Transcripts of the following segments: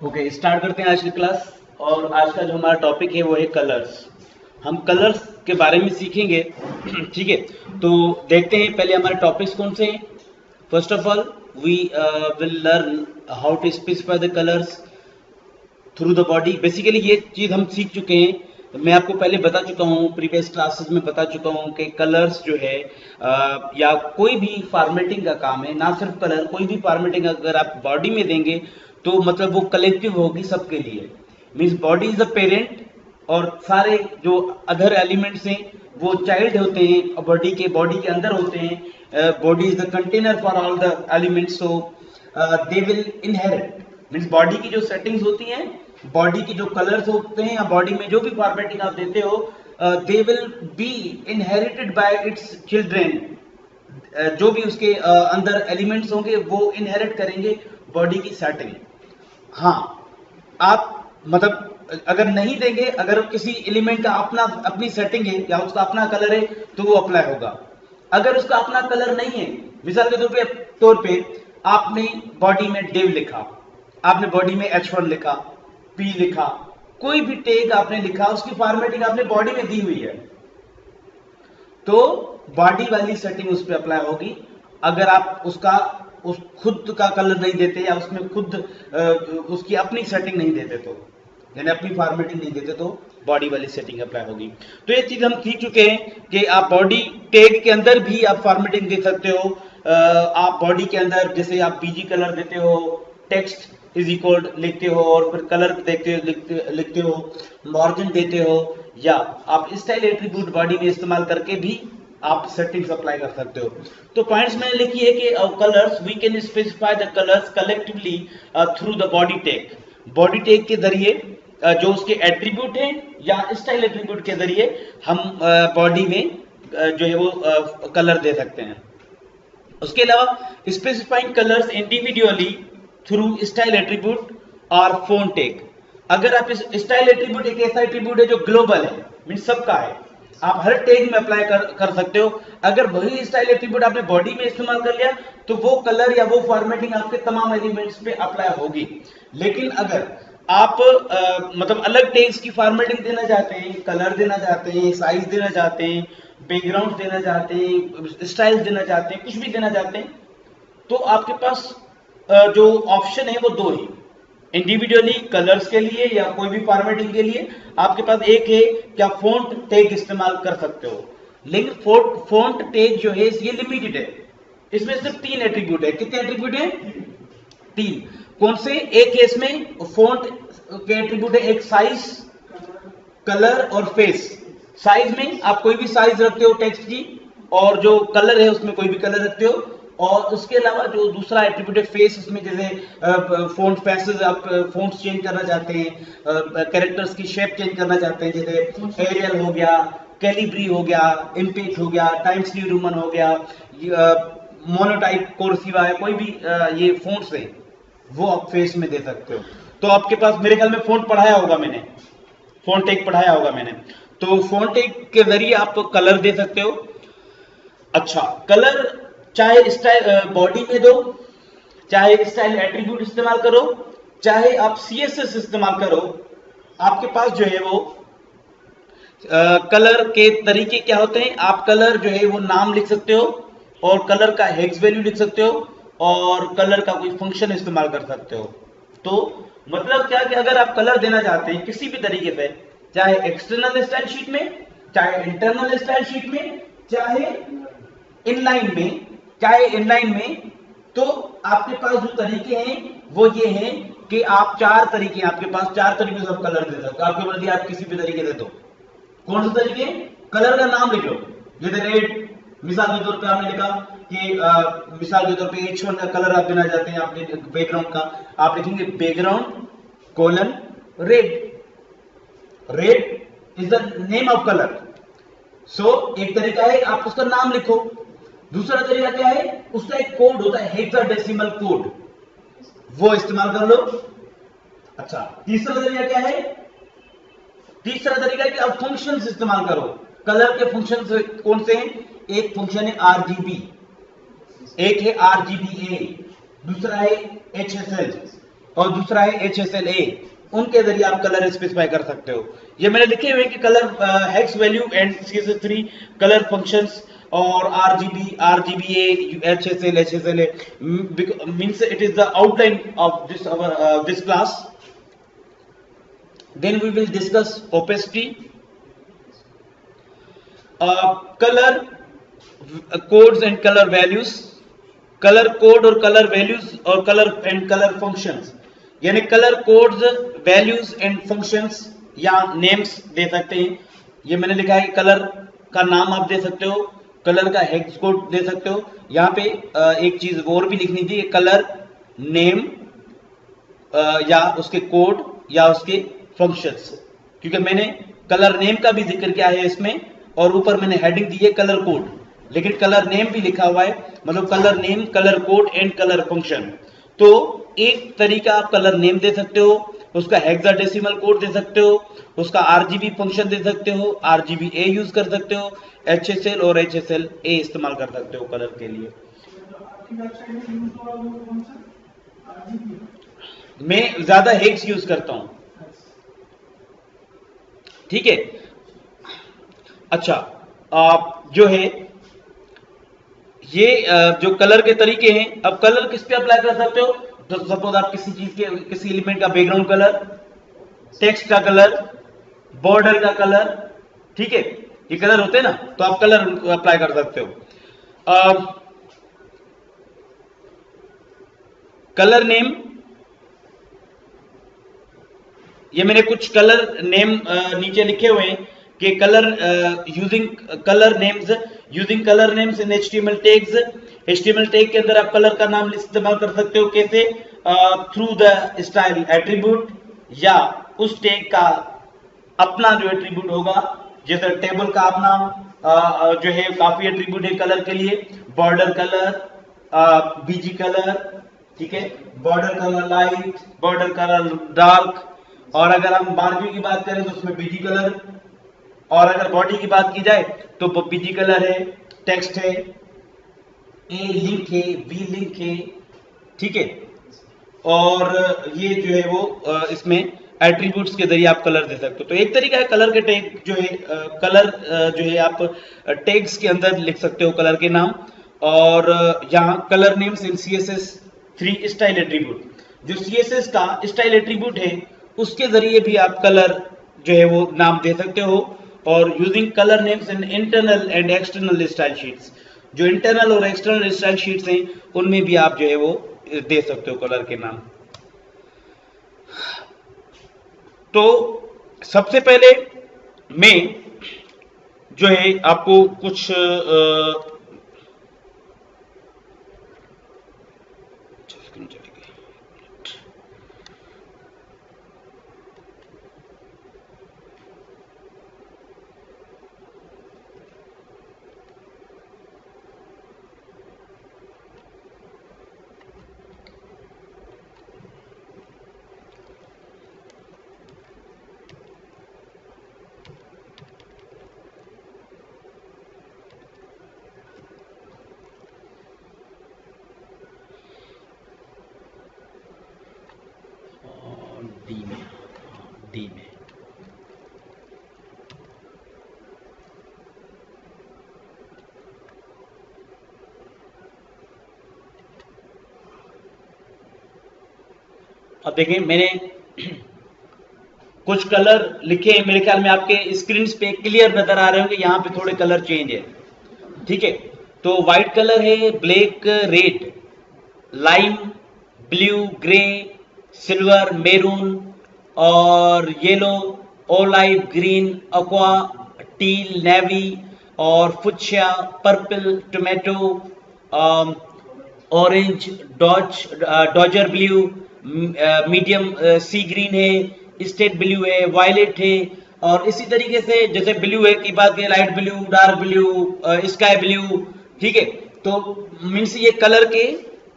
Okay, start करते हैं आज की क्लास। और आज का जो हमारा टॉपिक है वो है कलर्स। हम कलर्स के बारे में सीखेंगे। ठीक है, तो देखते हैं पहले हमारे टॉपिक्स कौन से हैं। First of all we will learn how to specify the colours through the body. Basically ये चीज हम सीख चुके हैं। मैं आपको पहले बता चुका हूँ, प्रीवियस क्लासेस में बता चुका हूँ कि कलर्स जो है या कोई भी फॉर्मेटिंग का काम है, ना सिर्फ कलर, कोई भी फॉर्मेटिंग अगर आप बॉडी में देंगे तो मतलब वो कलेक्टिव होगी सबके लिए। Means body is the parent और सारे जो अदर एलिमेंट्स हैं वो चाइल्ड होते हैं, बॉडी के अंदर होते हैं। Body is the container for all the elements, so they will inherit. Means body की जो सेटिंग्स होती हैं, बॉडी की जो कलर्स होते हैं या बॉडी में जो भी फॉर्मेटिंग आप देते हो, they will be inherited by it's children. जो भी उसके अंदर एलिमेंट्स होंगे वो इनहेरिट करेंगे बॉडी की सेटिंग। हाँ, आप मतलब अगर नहीं देंगे, अगर किसी एलिमेंट का अपनी सेटिंग है या उसका अपना कलर है तो वो अप्लाई होगा। अगर उसका अपना कलर नहीं है, मिसाल के तौर पे आपने बॉडी में डेव लिखा, आपने बॉडी में H1 लिखा, P लिखा, कोई भी टैग आपने लिखा, उसकी फॉर्मेटिंग आपने बॉडी में दी हुई है तो बॉडी वाली सेटिंग उस पर अप्लाई होगी। अगर आप उस खुद का कलर नहीं देते या उसमें खुद उसकी अपनी सेटिंग नहीं देते तो, यानी अपनी फॉर्मेटिंग नहीं देते, तो बॉडी वाली सेटिंग अप्लाई होगी। तो ये चीज हम सीख चुके हैं कि आप बॉडी टैग के अंदर भी आप फॉर्मेटिंग दे सकते हो। आप बॉडी के अंदर जैसे आप पीजी कलर देते हो, टेक्स्ट इज इक्वल लिखते हो और फिर कलर लिखते हो, मार्जिन देते हो, या आप स्टाइल एट्रीब्यूट बॉडी में इस्तेमाल करके भी आप सेटिंग्स अप्लाई कर सकते हो। तो पॉइंट्स मैंने लिखी है कि colours, we can specify the colours collectively through the body tag. Body tag के जरिए जो उसके एट्रीब्यूट हैं या स्टाइल एट्रीब्यूट के जरिए हम बॉडी में जो है वो कलर दे सकते हैं। उसके अलावा specifying colours individually through style attribute और फोन टैग। अगर आप इस स्टाइल एट्रीब्यूट एक ऐसा एट्रीब्यूट है जो ग्लोबल है, मीन सबका है, आप हर टैग में अप्लाई कर सकते हो। अगर वही स्टाइल एट्रीब्यूट आपने बॉडी में इस्तेमाल कर लिया तो वो कलर या वो फॉर्मेटिंग आपके तमाम एलिमेंट्स पे अप्लाई होगी। लेकिन अगर आप मतलब अलग टैग्स की फॉर्मेटिंग देना चाहते हैं, कलर देना चाहते हैं, साइज देना चाहते हैं, बैकग्राउंड देना चाहते हैं, स्टाइल देना चाहते हैं, कुछ भी देना चाहते हैं, तो आपके पास जो ऑप्शन है वो दो ही। इंडिविजुअली कलर्स के लिए या कोई भी फॉर्मेटिंग के लिए आपके पास एक है कि आप फोंट टैग इस्तेमाल कर सकते हो। लेकिन फोंट टैग जो है ये लिमिटेड है, इसमें सिर्फ 3 एट्रीब्यूट है। कितने एट्रीब्यूट है? 3। कौन से? एक केस में फोंट के एट्रीब्यूट है, एक साइज, कलर और फेस। साइज में आप कोई भी साइज रखते हो टेक्स्ट की, और जो कलर है उसमें कोई भी कलर रखते हो। और उसके अलावा जो दूसरा एट्रीब्यूट है फेस, उसमें जैसे फोंट फेसेस, आप फोंट चेंज करना चाहते हैं, कैरेक्टर्स की शेप चेंज करना चाहते हैं, जैसे एरियल हो गया, कैलिब्री हो गया, इम्पेक्ट हो गया, टाइम्स न्यू रोमन हो गया, मोनोटाइप, कोर्सिवा है, कोई भी ये फोंट्स है वो आप फेस में दे सकते हो। तो आपके पास मेरे ख्याल में फोंट पढ़ाया होगा मैंने, फोंट टैग पढ़ाया होगा मैंने, तो फोंट टैग के जरिए आप कलर दे सकते हो। अच्छा, कलर चाहे स्टाइल बॉडी में दो, चाहे स्टाइल एट्रीब्यूट इस्तेमाल करो, चाहे आप CSS इस्तेमाल करो, आपके पास जो है वो कलर के तरीके क्या होते हैं। आप कलर जो है वो नाम लिख सकते हो और कलर का हेक्स वैल्यू लिख सकते हो और कलर का कोई फंक्शन इस्तेमाल कर सकते हो। तो मतलब क्या कि अगर आप कलर देना चाहते हैं किसी भी तरीके से, चाहे एक्सटर्नल स्टाइल शीट में, चाहे इंटरनल स्टाइल शीट में, चाहे इनलाइन में, तो आपके पास जो तरीके हैं वो ये हैं कि आप 4 तरीके, आपके पास 4 तरीके से आप कलर दे सकते हो। आपके मर्जी, आप किसी भी तरीके से दो। कौन से तरीके? कलर का नाम लिख लो, जैसे रेड, मिसाल के तौर पे आपने लिखा कि मिसाल के तौर पे H1 का कलर आप देना चाहते हैं, आपने बैकग्राउंड का, आप लिखेंगे background colon red. Red is the name of colour. So एक तरीका है आप उसका नाम लिखो। दूसरा तरीका क्या है? उसका एक कोड होता है, हेक्साडेसिमल कोड, वो इस्तेमाल कर लो। अच्छा, तीसरा तरीका क्या है? तीसरा तरीका है कि आप फंक्शंस इस्तेमाल करो। कलर के फंक्शंस कौन से हैं? एक फंक्शन है RGB, एक है RGBA, दूसरा है HSL, और दूसरा है HSLA, उनके जरिए आप कलर स्पेसिफाई कर सकते हो। ये मैंने लिखे हुए कि colour hex value and CSS3 colour functions और RGBA, HSLA means it is the outline of this class. Then we will discuss opacity, color codes and color values, colour code और कलर वैल्यूज और colour and colour functions, यानी colour codes, values and functions या names दे सकते हैं। ये मैंने लिखा है कलर का नाम आप दे सकते हो, कलर का हेक्स कोड दे सकते हो। यहाँ पे एक चीज और भी लिखनी थी, कलर नेम या उसके कोड या उसके फंक्शंस, क्योंकि मैंने कलर नेम का भी जिक्र किया है इसमें और ऊपर मैंने हेडिंग दी है कलर कोड, लेकिन कलर नेम भी लिखा हुआ है, मतलब colour name, colour code and colour function. तो एक तरीका आप कलर नेम दे सकते हो, उसका हेक्साडेसिमल कोड दे सकते हो, उसका RGB फंक्शन दे सकते हो, RGBA यूज कर सकते हो, HSL और HSLA इस्तेमाल कर सकते हो कलर के लिए। मैं ज्यादा हेक्स यूज करता हूं, ठीक है। अच्छा, आप जो है ये जो कलर के तरीके हैं, अब कलर किस पे अप्लाई कर सकते हो? तो सपोज आप किसी चीज के, किसी एलिमेंट का बैकग्राउंड कलर, टेक्स्ट का कलर, बॉर्डर का कलर, ठीक है, ये कलर होते हैं ना, तो आप कलर अप्लाई कर सकते हो। कलर नेम, ये मैंने कुछ कलर नेम नीचे लिखे हुए हैं कि colour using colour names, using colour names in HTML tags. HTML tag के अंदर आप कलर का नाम इस्तेमाल कर सकते हो, कैसे? थ्रू द स्टाइल एट्रीब्यूट, या उस टैग का अपना जो एट्रीब्यूट होगा, जैसे टेबल का अपना जो है काफी एट्रीब्यूट है कलर के लिए, बॉर्डर कलर, BG कलर, ठीक है, border colour light, border colour dark, और अगर हम मार्जिन की बात करें तो उसमें BG कलर, और अगर बॉडी की बात की जाए तो BG कलर है, टेक्स्ट है, A लिंक है, B लिंक है, ठीक है, और ये जो है वो इसमें एट्रीब्यूट्स के जरिए आप कलर दे सकते हो। तो एक तरीका है कलर के टैग जो है, कलर जो है आप टैग्स के अंदर लिख सकते हो कलर के नाम, और यहाँ colour names in CSS3 style attribute, जो CSS का स्टाइल एट्रीब्यूट है उसके जरिए भी आप कलर जो है वो नाम दे सकते हो, और using colour names in internal and external style sheets, जो इंटरनल और एक्सटर्नल स्टाइल शीट्स हैं उनमें भी आप जो है वो दे सकते हो कलर के नाम। तो सबसे पहले मैं जो है आपको कुछ डी में अब देखिए मैंने कुछ कलर लिखे हैं, मेरे ख्याल में आपके स्क्रीन पे क्लियर नजर आ रहे होंगे, यहाँ पे थोड़े कलर चेंज है, ठीक है। तो व्हाइट कलर है, black, red, lime, blue, grey, silver, maroon और yellow, olive green, aqua, teal, navy और fuchsia, purple, tomato, orange, dodger blue, medium sea green है, स्टेट ब्लू है, वायलेट है, और इसी तरीके से जैसे ब्लू है की बात करें, light blue, dark blue, sky blue, ठीक है। तो मीन्स ये कलर के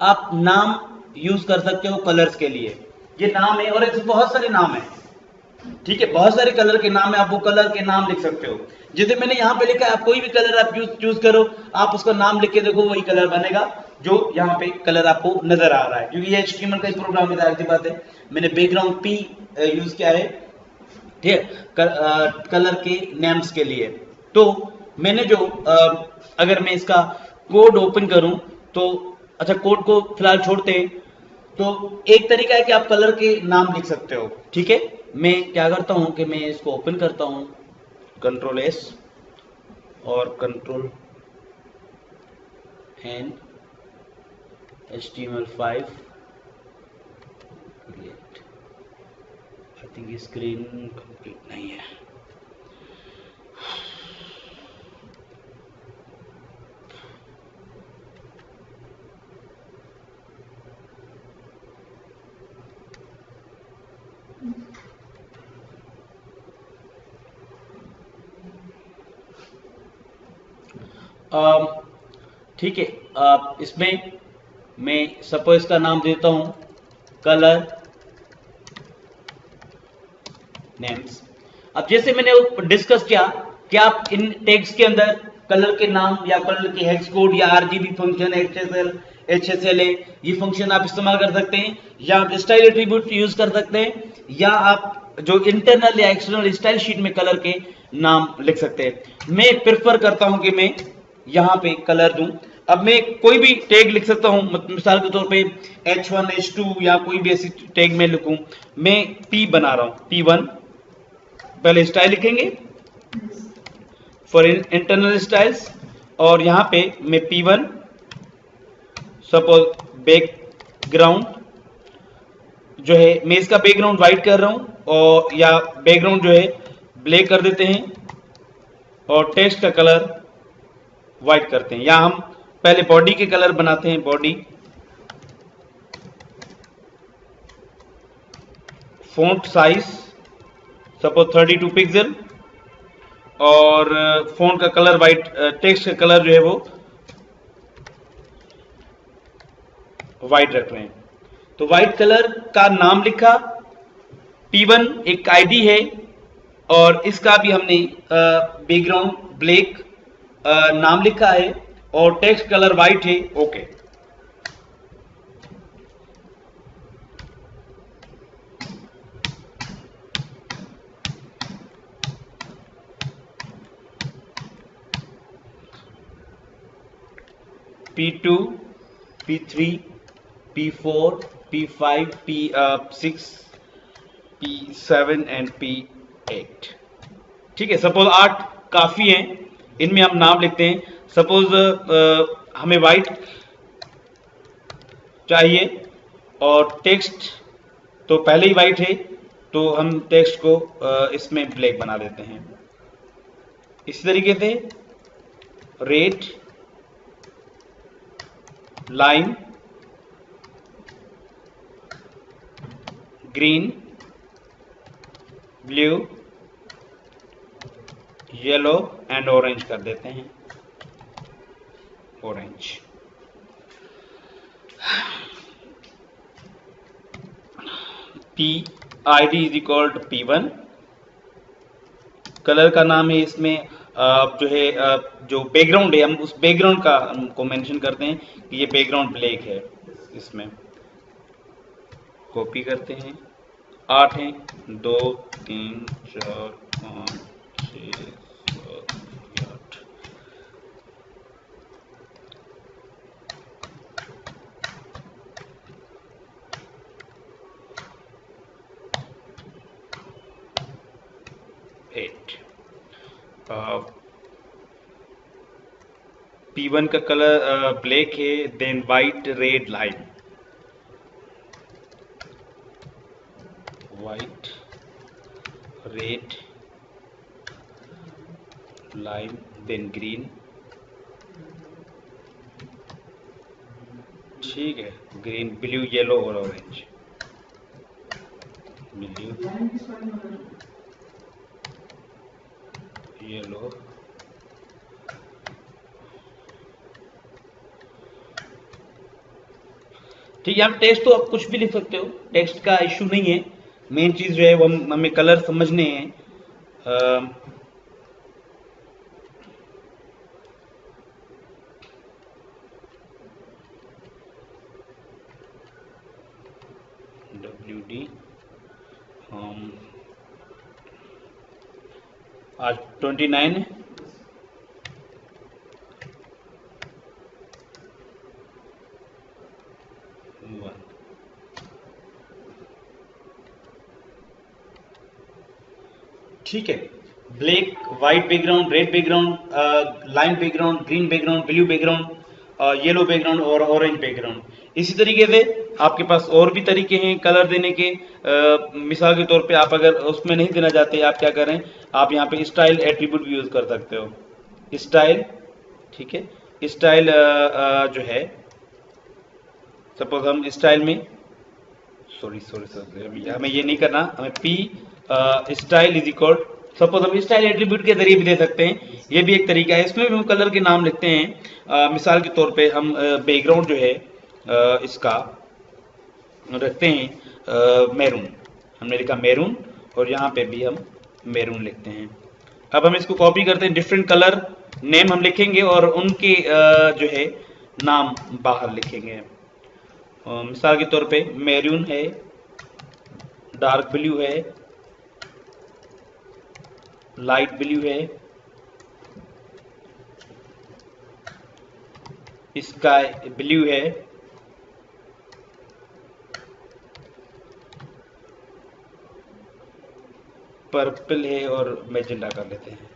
आप नाम यूज कर सकते हो कलर्स के लिए, ये नाम है, और ऐसे बहुत सारे नाम है, ठीक है, बहुत सारे कलर के नाम है, आप वो कलर के नाम लिख सकते हो। जैसे मैंने यहाँ पे लिखा है, आप कोई भी कलर आप चूज करो, आप उसका नाम लिख के देखो, वही कलर बनेगा। जो यहाँ पे कलर आपको नजर आ रहा है, क्योंकि ये HTML का ही प्रोग्राम है, जाहिर सी बात है मैंने बैकग्राउंड P यूज किया है, ठीक है, कलर के नेम्स के लिए। तो मैंने जो अगर मैं इसका कोड ओपन करूं तो, अच्छा कोड को फिलहाल छोड़ते हैं, तो एक तरीका है कि आप कलर के नाम लिख सकते हो, ठीक है। मैं क्या करता हूं कि मैं इसको ओपन करता हूं, कंट्रोल S और control N, HTML5 create. I think ये स्क्रीन कंप्लीट नहीं है। ठीक है, इसमें मैं सपोज का नाम देता हूं कलर नेम्स। अब जैसे मैंने डिस्कस किया कि आप इन टैग्स के अंदर कलर के नाम या कलर के हेक्स कोड या RGB फंक्शन, HSLA ये फंक्शन आप इस्तेमाल कर सकते हैं, या आप स्टाइल एट्रीब्यूट यूज कर सकते हैं, या आप जो इंटरनल या एक्सटर्नल स्टाइल शीट में कलर के नाम लिख सकते हैं। मैं प्रेफर करता हूं कि मैं यहां पे कलर दूं। अब मैं कोई भी टैग लिख सकता हूं, मिसाल के तौर पे H1 H2 या कोई भी ऐसी टैग में लिखूं। मैं P बना रहा हूं, P1 पहले स्टाइल लिखेंगे फॉर इंटरनल स्टाइल्स, और यहां पे मैं P1 सपोज बैकग्राउंड जो है, मैं इसका बैकग्राउंड व्हाइट कर रहा हूं, और या बैकग्राउंड जो है ब्लैक कर देते हैं, और टेक्स्ट का कलर व्हाइट करते हैं, या हम पहले बॉडी के कलर बनाते हैं, body font size suppose 32 pixel, और फॉन्ट का कलर व्हाइट, टेक्स्ट का कलर जो है वो व्हाइट रख रहे हैं। तो व्हाइट कलर का नाम लिखा, P1 एक आईडी है, और इसका भी हमने बैकग्राउंड ब्लैक नाम लिखा है, और टेक्स्ट कलर व्हाइट है, okay. P2, P3, P4, P5, P6, P7 and P8, ठीक है। सपोज 8 काफी हैं, इनमें हम नाम लिखते हैं। सपोज हमें व्हाइट चाहिए और टेक्स्ट तो पहले ही व्हाइट है, तो हम टेक्स्ट को इसमें ब्लैक बना देते हैं। इसी तरीके से red, lime, green, blue, yellow and orange कर देते हैं, orange. PID is equal to P1, colour का नाम है इसमें जो है जो बैकग्राउंड है, हम उस बैकग्राउंड का हमको मेंशन करते हैं कि ये बैकग्राउंड ब्लैक है। इसमें कॉपी करते हैं, 8 हैं, 2 3 4 5 6 7 8। P1 का कलर ब्लैक है, then white, red, lime, white, red, lime, then green, ठीक है, ग्रीन, ब्लू, येलो और ऑरेंज। ब्लू, येलो, ठीक है। आप टेक्स्ट तो आप कुछ भी लिख सकते हो, टेक्स्ट का इश्यू नहीं है। मेन चीज जो है वो हमें कलर समझने हैं। डी आज 29 है। ठीक है, black, white background, red background, line background, green background, blue background, yellow background और ऑरेंज बैकग्राउंड। इसी तरीके से आपके पास और भी तरीके हैं कलर देने के। मिसाल के तौर पे आप अगर उसमें नहीं देना चाहते, आप क्या करें, आप यहाँ पे स्टाइल एट्रीब्यूट भी यूज कर सकते हो। स्टाइल, ठीक है, स्टाइल जो है, सपोज हम स्टाइल में सॉरी हमें ये नहीं करना, हमें P style is equal, suppose हम स्टाइल एट्रीब्यूट के जरिए भी दे सकते हैं, ये भी एक तरीका है। इसमें भी हम कलर के नाम लिखते हैं। मिसाल के तौर पे हम बैकग्राउंड जो है इसका रखते हैं मैरून, हमने लिखा मैरून, और यहाँ पे भी हम मैरून लिखते हैं। अब हम इसको कॉपी करते हैं, डिफरेंट कलर नेम हम लिखेंगे और उनके जो है नाम बाहर लिखेंगे। मिसाल के तौर पे मैरून है, डार्क ब्लू है, लाइट ब्लू है, स्काई ब्लू है, पर्पल है और मैजेंटा कर लेते हैं।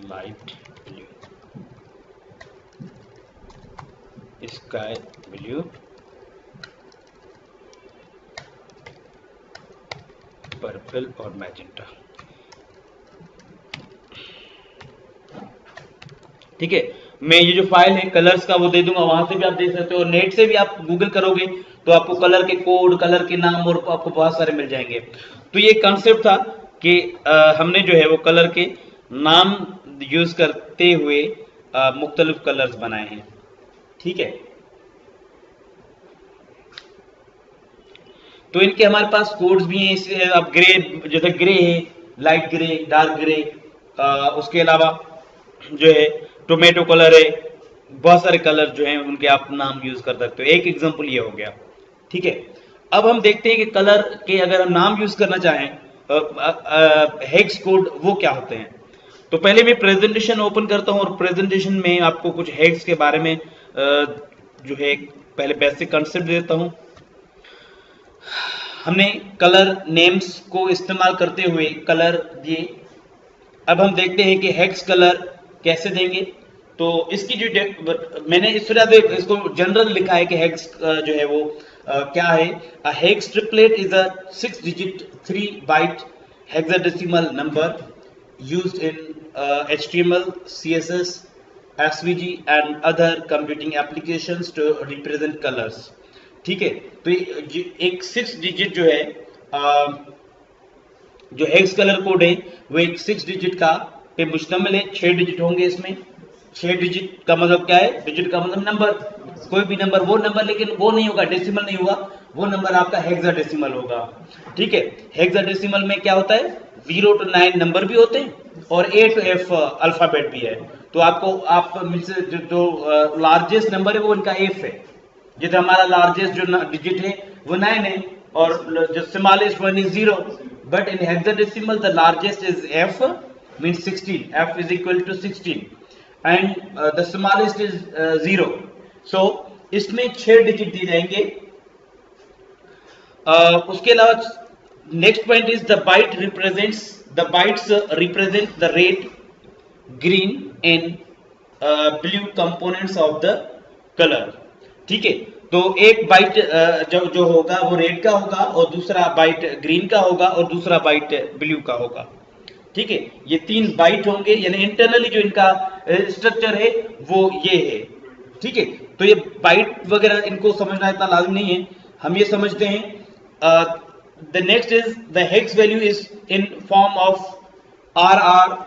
Light blue, sky blue, purple और मैजेंटा। ठीक है, मैं ये जो फाइल है कलर्स का वो दे दूंगा, वहां से भी आप देख सकते हो, और नेट से भी आप गूगल करोगे तो आपको कलर के कोड, कलर के नाम और आपको बहुत सारे मिल जाएंगे। तो ये कंसेप्ट था कि हमने जो है वो कलर के नाम यूज करते हुए मुख्तलिफ कलर्स बनाए हैं। ठीक है, तो इनके हमारे पास कोड्स भी हैं। इससे अब ग्रे, जैसे ग्रे है, लाइट ग्रे, डार्क ग्रे, उसके अलावा जो है टोमेटो कलर है, बहुत सारे कलर जो हैं उनके आप नाम यूज कर सकते हो। एक एग्जांपल ये हो गया। ठीक है, अब हम देखते हैं कि कलर के अगर हम नाम यूज करना चाहें, हेक्स कोड वो क्या होते हैं। तो पहले मैं प्रेजेंटेशन ओपन करता हूं और प्रेजेंटेशन में आपको कुछ हेक्स के बारे में जो है पहले बेसिक कंसेप्ट देता हूं। हमने कलर नेम्स को इस्तेमाल करते हुए कलर दिए। अब हम देखते हैं कि हेक्स कलर कैसे देंगे। तो इसकी जो मैंने इस तरह से इसको जनरल लिखा है कि हेक्स जो है वो क्या है। A hex triplet is a 6 digit 3 byte hexadecimal number used in HTML, CSS, SVG and other computing applications to represent colors। ठीक है, तो एक 6 डिजिट जो है जो हेक्स कलर कोड है वो एक 6 डिजिट का पे मुश्तमिल है। 6 डिजिट होंगे इसमें। 6 डिजिट का मतलब क्या है? डिजिट का मतलब नंबर, कोई भी नंबर, वो नंबर लेकिन वो नहीं होगा, डेसिमल नहीं होगा, वो नंबर आपका हेक्साडेसिमल होगा। ठीक है, हेक्साडेसिमल में क्या होता है? 0 to 9 नंबर भी होते हैं और A to F अल्फाबेट भी है। तो आपको आप जो लार्जेस्ट नंबर है वो इनका F है। जैसे हमारा लार्जेस्ट जो डिजिट है वो 9 है और जो smallest one is 0, but in hexadecimal the largest is F means 16, F is equal to 16 and the smallest is 0। so इसमें 6 डिजिट दिए जाएंगे। उसके अलावा next point is the byte represents, the bytes represent the red, green and blue components of the colour. ठीक है, तो एक bite जो होगा वो रेड का होगा और दूसरा बाइट ग्रीन का होगा और दूसरा बाइट ब्लू का होगा। ठीक है, ये 3 बाइट होंगे, यानी इंटरनली जो इनका स्ट्रक्चर है वो ये है। ठीक है, तो ये बाइट वगैरह इनको समझना इतना लाजिम नहीं है, हम ये समझते हैं। The next is the hex value is in form of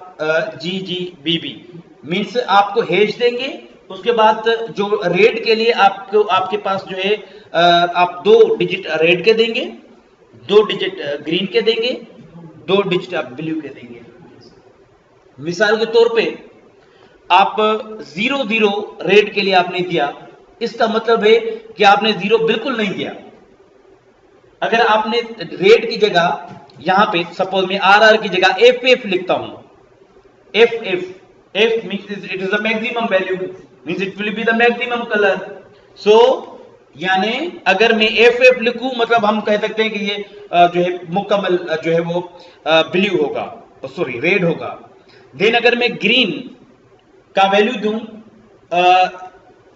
RRGGBB, means आपको हेज देंगे। उसके बाद जो रेड के लिए आपको आपके पास जो है आप 2 डिजिट रेड के देंगे, 2 डिजिट ग्रीन के देंगे 2 डिजिट आप वैल्यू के देंगे। मिसाल के तौर पे आप 0 रेट के लिए आपने दिया, इसका मतलब है कि आपने 0 बिल्कुल नहीं दिया। अगर आपने रेट की जगह यहां पे सपोज मैं RR की जगह FF लिखता हूं, F means it is the maximum value, means it will be the maximum color. So यानी अगर मैं FF लिखूं मतलब हम कह सकते हैं कि ये जो है मुकम्मल जो है वो ब्लू होगा, सॉरी रेड होगा। देन अगर मैं ग्रीन का वैल्यू दूं,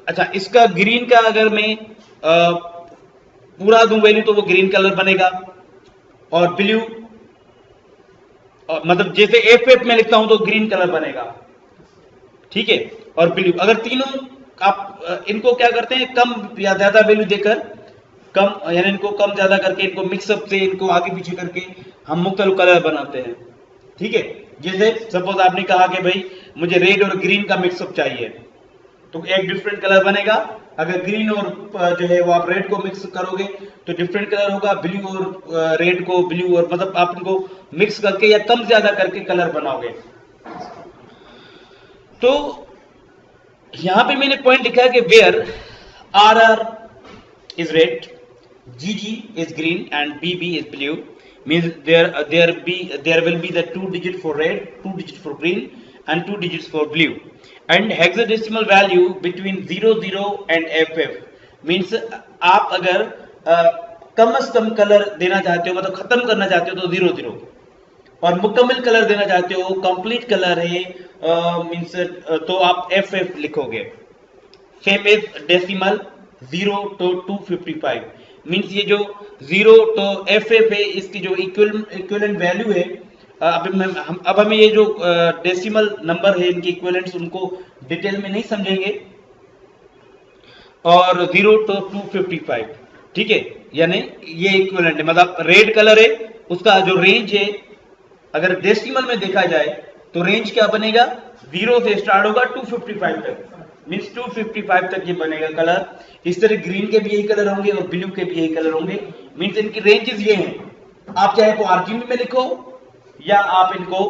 अच्छा इसका ग्रीन का अगर मैं पूरा दूं वैल्यू तो वो ग्रीन कलर बनेगा, और ब्लू मतलब जैसे FF में लिखता हूं तो ग्रीन कलर बनेगा, ठीक है। और ब्लू अगर तीनों आप इनको क्या करते हैं कम या ज्यादा वैल्यू देकर, कम यानी इनको कम ज्यादा करके इनको मिक्सअप से इनको आगे पीछे करके हम मुख्तलिफ कलर बनाते हैं, ठीक है। जैसे सपोज आपने कहा कि भाई मुझे रेड और ग्रीन का मिक्सअप चाहिए, तो एक डिफरेंट कलर बनेगा। अगर ग्रीन और जो है वो आप रेड को मिक्स करोगे तो डिफरेंट कलर होगा, ब्लू और रेड को ब्लू और मतलब आप इनको मिक्स करके या कम ज्यादा करके कलर बनाओगे। तो यहां पे मैंने पॉइंट लिखा है कि where RR is red, GG is green and BB is blue, means there will be the 2 digit for red, 2 digit for green and 2 digits for blue, and hexadecimal value between 00 and FF, means आप अगर कम से कम colour देना चाहते हो मतलब खत्म करना चाहते हो तो 00, और मुकम्मल कलर देना चाहते हो कंप्लीट कलर है मींस तो आप FF लिखोगे। Same as decimal 0 to 255, means ये जो 0 तो FF है इसकी जो इक्विवेलेंट वैल्यू है, अब हमें ये जो डेसिमल नंबर है इनके इक्विवेलेंट्स उनको डिटेल में नहीं समझेंगे, और 0 to 255, ठीक है। यानी ये इक्विवेलेंट है, मतलब रेड कलर है उसका जो रेंज है अगर डेसिमल में देखा जाए तो रेंज क्या बनेगा, 0 से स्टार्ट होगा 255 तक, मींस 255 तक ये बनेगा कलर। इस तरह ग्रीन के भी यही कलर होंगे और ब्लू के भी यही कलर होंगे, मींस इनकी रेंजेस ये हैं। आप चाहे तो RGB में लिखो या आप इनको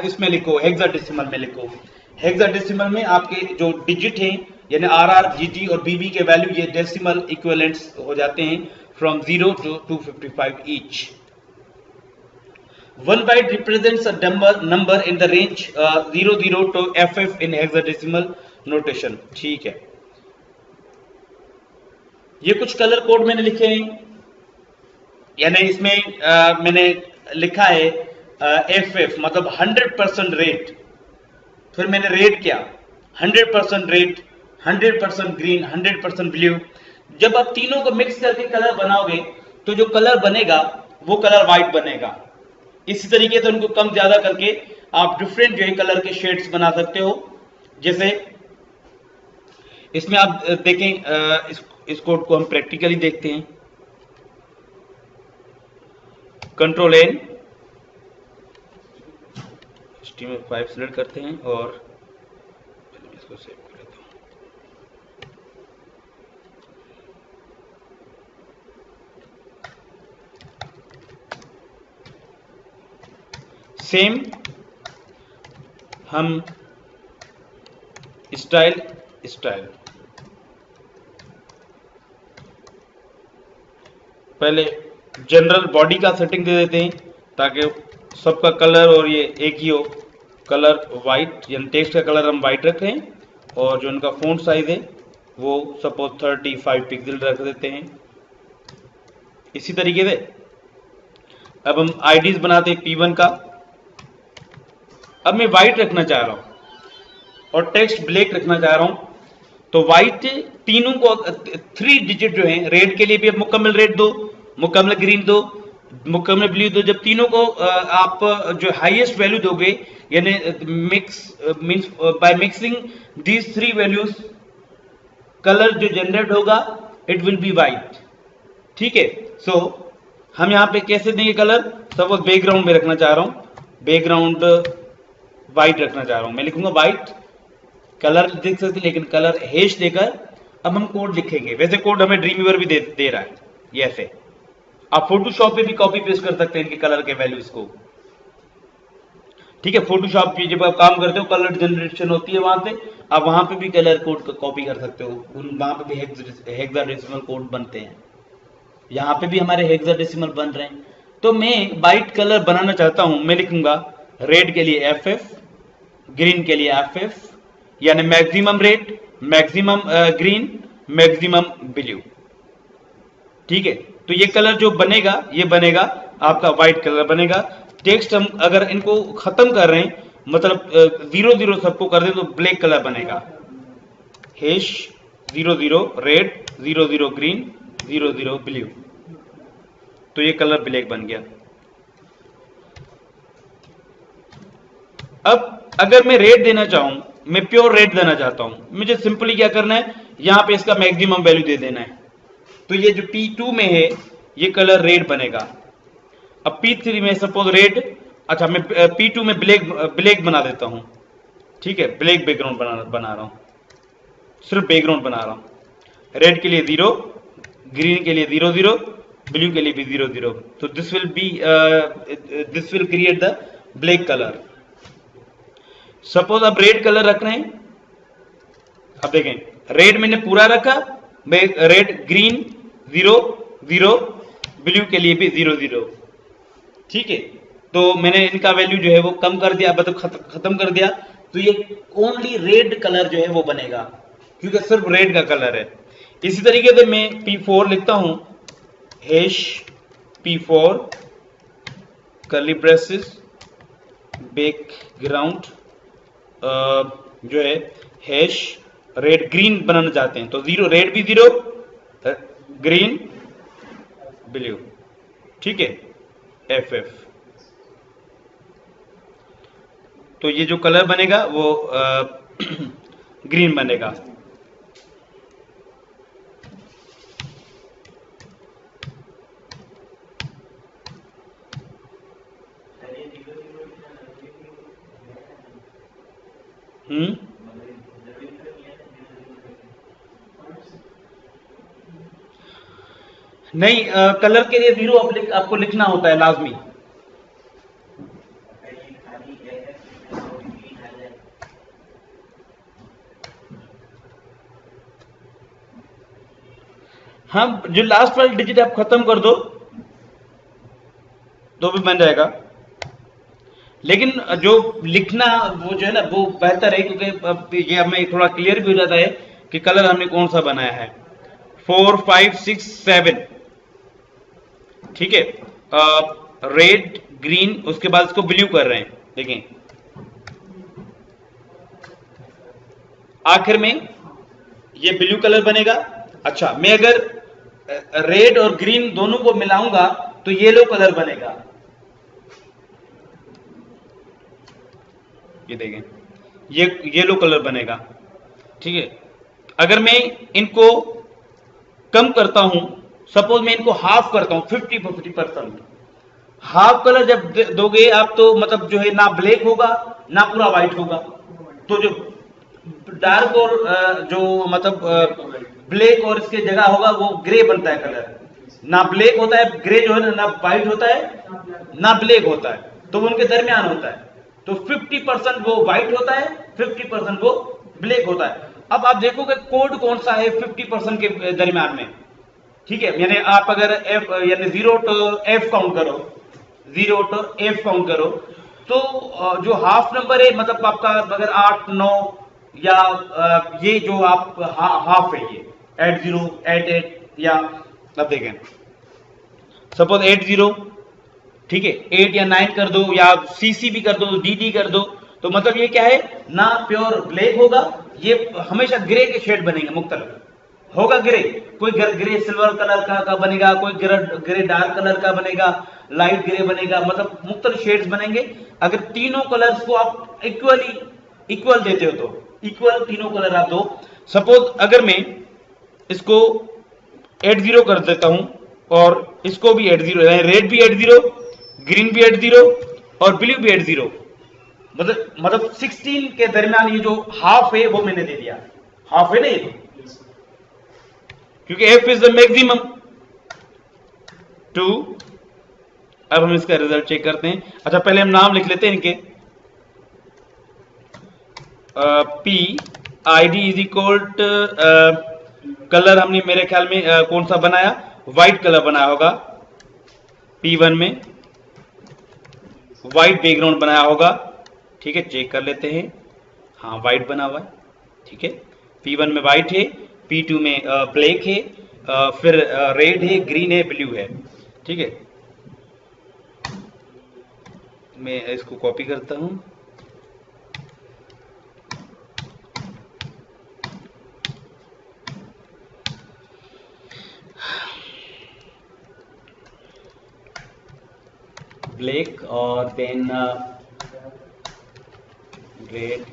इसमें लिखो हेक्साडेसिमल में लिखो। हेक्साडेसिमल में आपके जो डिजिट हैं यानी RR, GG और BB के वैल्यू ये डेसिमल इक्विवेलेंट्स हो जाते हैं from 0 to 255 each. One byte represents a number in the range 00 to FF in hexadecimal notation, ठीक है। ये कुछ कलर कोड मैंने लिखे हैं, यानी इसमें मैंने लिखा है FF मतलब 100% रेड, फिर मैंने रेड किया 100% रेड, 100% ग्रीन, 100% ब्लू। जब आप तीनों को मिक्स करके कलर बनाओगे तो जो कलर बनेगा वो कलर व्हाइट बनेगा। इसी तरीके से उनको कम ज्यादा करके आप डिफरेंट जो है कलर के शेड्स बना सकते हो। जैसे इसमें आप देखें इस कोड को हम प्रैक्टिकली देखते हैं। कंट्रोल N HTML5 सिलेक्ट करते हैं और इसको सेव कर लेता हूं। सेम हम स्टाइल पहले जनरल बॉडी का सेटिंग दे देते हैं ताकि सबका कलर और ये एक ही हो, कलर वाइट यानी टेक्स्ट का कलर हम वाइट रखें, और जो उनका फ़ॉन्ट साइज है वो सपोज 35 पिक्सल रख देते हैं। इसी तरीके से अब हम आईडीज बनाते हैं P1 का। अब मैं वाइट रखना चाह रहा हूं और टेक्स्ट ब्लैक रखना चाह रहा हूं, तो वाइट तीनों को 3 डिजिट जो हैं, रेड के लिए भी अब मुकम्मल रेड दो, मुकम्मल ग्रीन दो, मुकम्मल ब्लू दो। जब तीनों को आप जो हाईएस्ट वैल्यू दोगे यानी means by mixing these 3 values colour जो जनरेट होगा इट विल बी वाइट, ठीक है। सो हम यहाँ पे कैसे देंगे कलर, सपोज बैकग्राउंड में रखना चाह रहा हूं, बैकग्राउंड वाइट रखना चाह रहा हूं, मैं लिखूंगा वाइट, कलर देख सकते लेकिन कलर हैश देकर अब हम कोड लिखेंगे। वैसे कोड हमें ड्रीमवीवर भी दे रहा है, ये ऐसे आप फोटोशॉप पे भी कॉपी पेस्ट कर सकते हैं इनके कलर के वैल्यूज को। ठीक है, फोटोशॉप पे जब आप काम करते हो कलर जनरेशन होती है वहां पे, आप वहां पे भी कलर कोड का कॉपी कर सकते हो, वहां पे भी हेक्साडेसिमल कोड बनते हैं, यहाँ पे भी हमारे हेक्साडेसिमल बन रहे हैं। तो मैं वाइट कलर बनाना चाहता हूं, मैं लिखूंगा रेड के लिए FF, ग्रीन के लिए FF, यानी maximum red, maximum green, maximum blue. ठीक है, तो ये कलर जो बनेगा ये बनेगा आपका व्हाइट कलर बनेगा। टेक्स्ट हम अगर इनको खत्म कर रहे हैं, मतलब 0 0 सबको कर दें तो ब्लैक कलर बनेगा, हैश 0 0 रेड, 0 0 ग्रीन, 0 0 ब्लू, तो ये कलर ब्लैक बन गया। अब अगर मैं रेड देना चाहूं, मैं प्योर रेड देना चाहता हूं, मुझे सिंपली क्या करना है, यहां पे इसका मैक्सिमम वैल्यू दे देना है। तो ये जो P2 में है ये कलर रेड बनेगा। अब P3 में सपोज रेड, अच्छा मैं P2 में ब्लैक बना देता हूं। ठीक है, ब्लैक बैकग्राउंड बना रहा हूं, सिर्फ बैकग्राउंड बना रहा हूं। रेड के लिए 0, ग्रीन के लिए 0 0, ब्लू के लिए भी 0 0। तो this will create the black colour. Suppose अब रेड कलर रख रहे हैं, अब देखें रेड मैंने पूरा रखा, रेड ग्रीन 0 0, ब्लू के लिए भी 0 0। ठीक है, तो मैंने इनका वैल्यू जो है वो कम कर दिया, मतलब खत्म कर दिया। तो ये ओनली रेड कलर जो है वो बनेगा, क्योंकि सिर्फ रेड का कलर है। इसी तरीके से मैं P4 लिखता हूं, hash P4 curly braces background जो है हैश रेड ग्रीन बनाना चाहते हैं, तो 0 रेड भी 0, ग्रीन ब्लू। ठीक है, FF। तो ये जो कलर बनेगा वो ग्रीन बनेगा। नहीं, कलर के लिए 0 आपको लिखना होता है लाजमी। हाँ, जो लास्ट वाली डिजिट आप खत्म कर दो तो भी बन जाएगा, लेकिन जो लिखना वो जो है ना वो बेहतर है, क्योंकि ये हमें थोड़ा क्लियर भी हो जाता है कि कलर हमने कौन सा बनाया है। 4 5 6 7। ठीक है, रेड ग्रीन, उसके बाद इसको ब्लू कर रहे हैं, देखें आखिर में ये ब्लू कलर बनेगा। अच्छा, मैं अगर रेड और ग्रीन दोनों को मिलाऊंगा तो येलो कलर बनेगा। ये देखें, ये येलो कलर बनेगा। ठीक है, अगर मैं इनको कम करता हूं, सपोज मैं इनको हाफ करता हूं, 50% हाफ कलर जब दोगे आप, तो मतलब जो है ना ब्लैक होगा ना पूरा व्हाइट होगा। तो जो डार्क और जो मतलब ब्लैक और इसके जगह होगा वो ग्रे बनता है कलर, ना ब्लैक होता है, ग्रे जो है ना व्हाइट होता है ना ब्लैक होता है, तो वो उनके दरमियान होता है। तो 50% वो व्हाइट होता है, 50% वो ब्लैक होता है। अब आप देखोगे कोड कौन सा है 50% के दरमियान में। ठीक है, यानी आप अगर F यानी 0 to F काउंट करो, 0 to F काउंट करो, तो जो हाफ नंबर है, मतलब आपका अगर 8 9 या ये जो आप हाफ है, ये 8 0 8 8 या अब देखें सपोज 8 0, ठीक है 8 या 9 कर दो, या CC भी कर दो, DD कर दो, तो मतलब ये क्या है ना प्योर ब्लैक होगा, ये हमेशा ग्रे के शेड बनेंगे, मुख्तलिफ होगा ग्रे, कोई ग्रे सिल्वर कलर का बनेगा, कोई ग्रे डार्क कलर का बनेगा, लाइट ग्रे बनेगा, मतलब मुख्तलिफ शेड्स बनेंगे। अगर तीनों कलर्स को आप इक्वल देते हो तो इक्वल तीनों कलर आप दो। सपोज अगर मैं इसको 8 0 कर देता हूं और इसको भी 8 0, रेड भी 8 0, ग्रीन भी 8 0 और ब्लू भी 8 0, मतलब 16 के दरमियान ये जो हाफ है वो मैंने दे दिया, हाफ है नहीं, क्योंकि F इज द मैक्सिमम। 2। अब हम इसका रिजल्ट चेक करते हैं। अच्छा, पहले हम नाम लिख लेते हैं इनके। P I D is equal to, colour हमने मेरे ख्याल में कौन सा बनाया, व्हाइट कलर बनाया होगा। P1 में व्हाइट बैकग्राउंड बनाया होगा। ठीक है, चेक कर लेते हैं। हाँ, व्हाइट बना हुआ है। ठीक है, P1 में व्हाइट है, P2 में ब्लैक है, फिर रेड है, ग्रीन है, ब्लू है। ठीक है, मैं इसको कॉपी करता हूं। ब्लैक और देन रेड,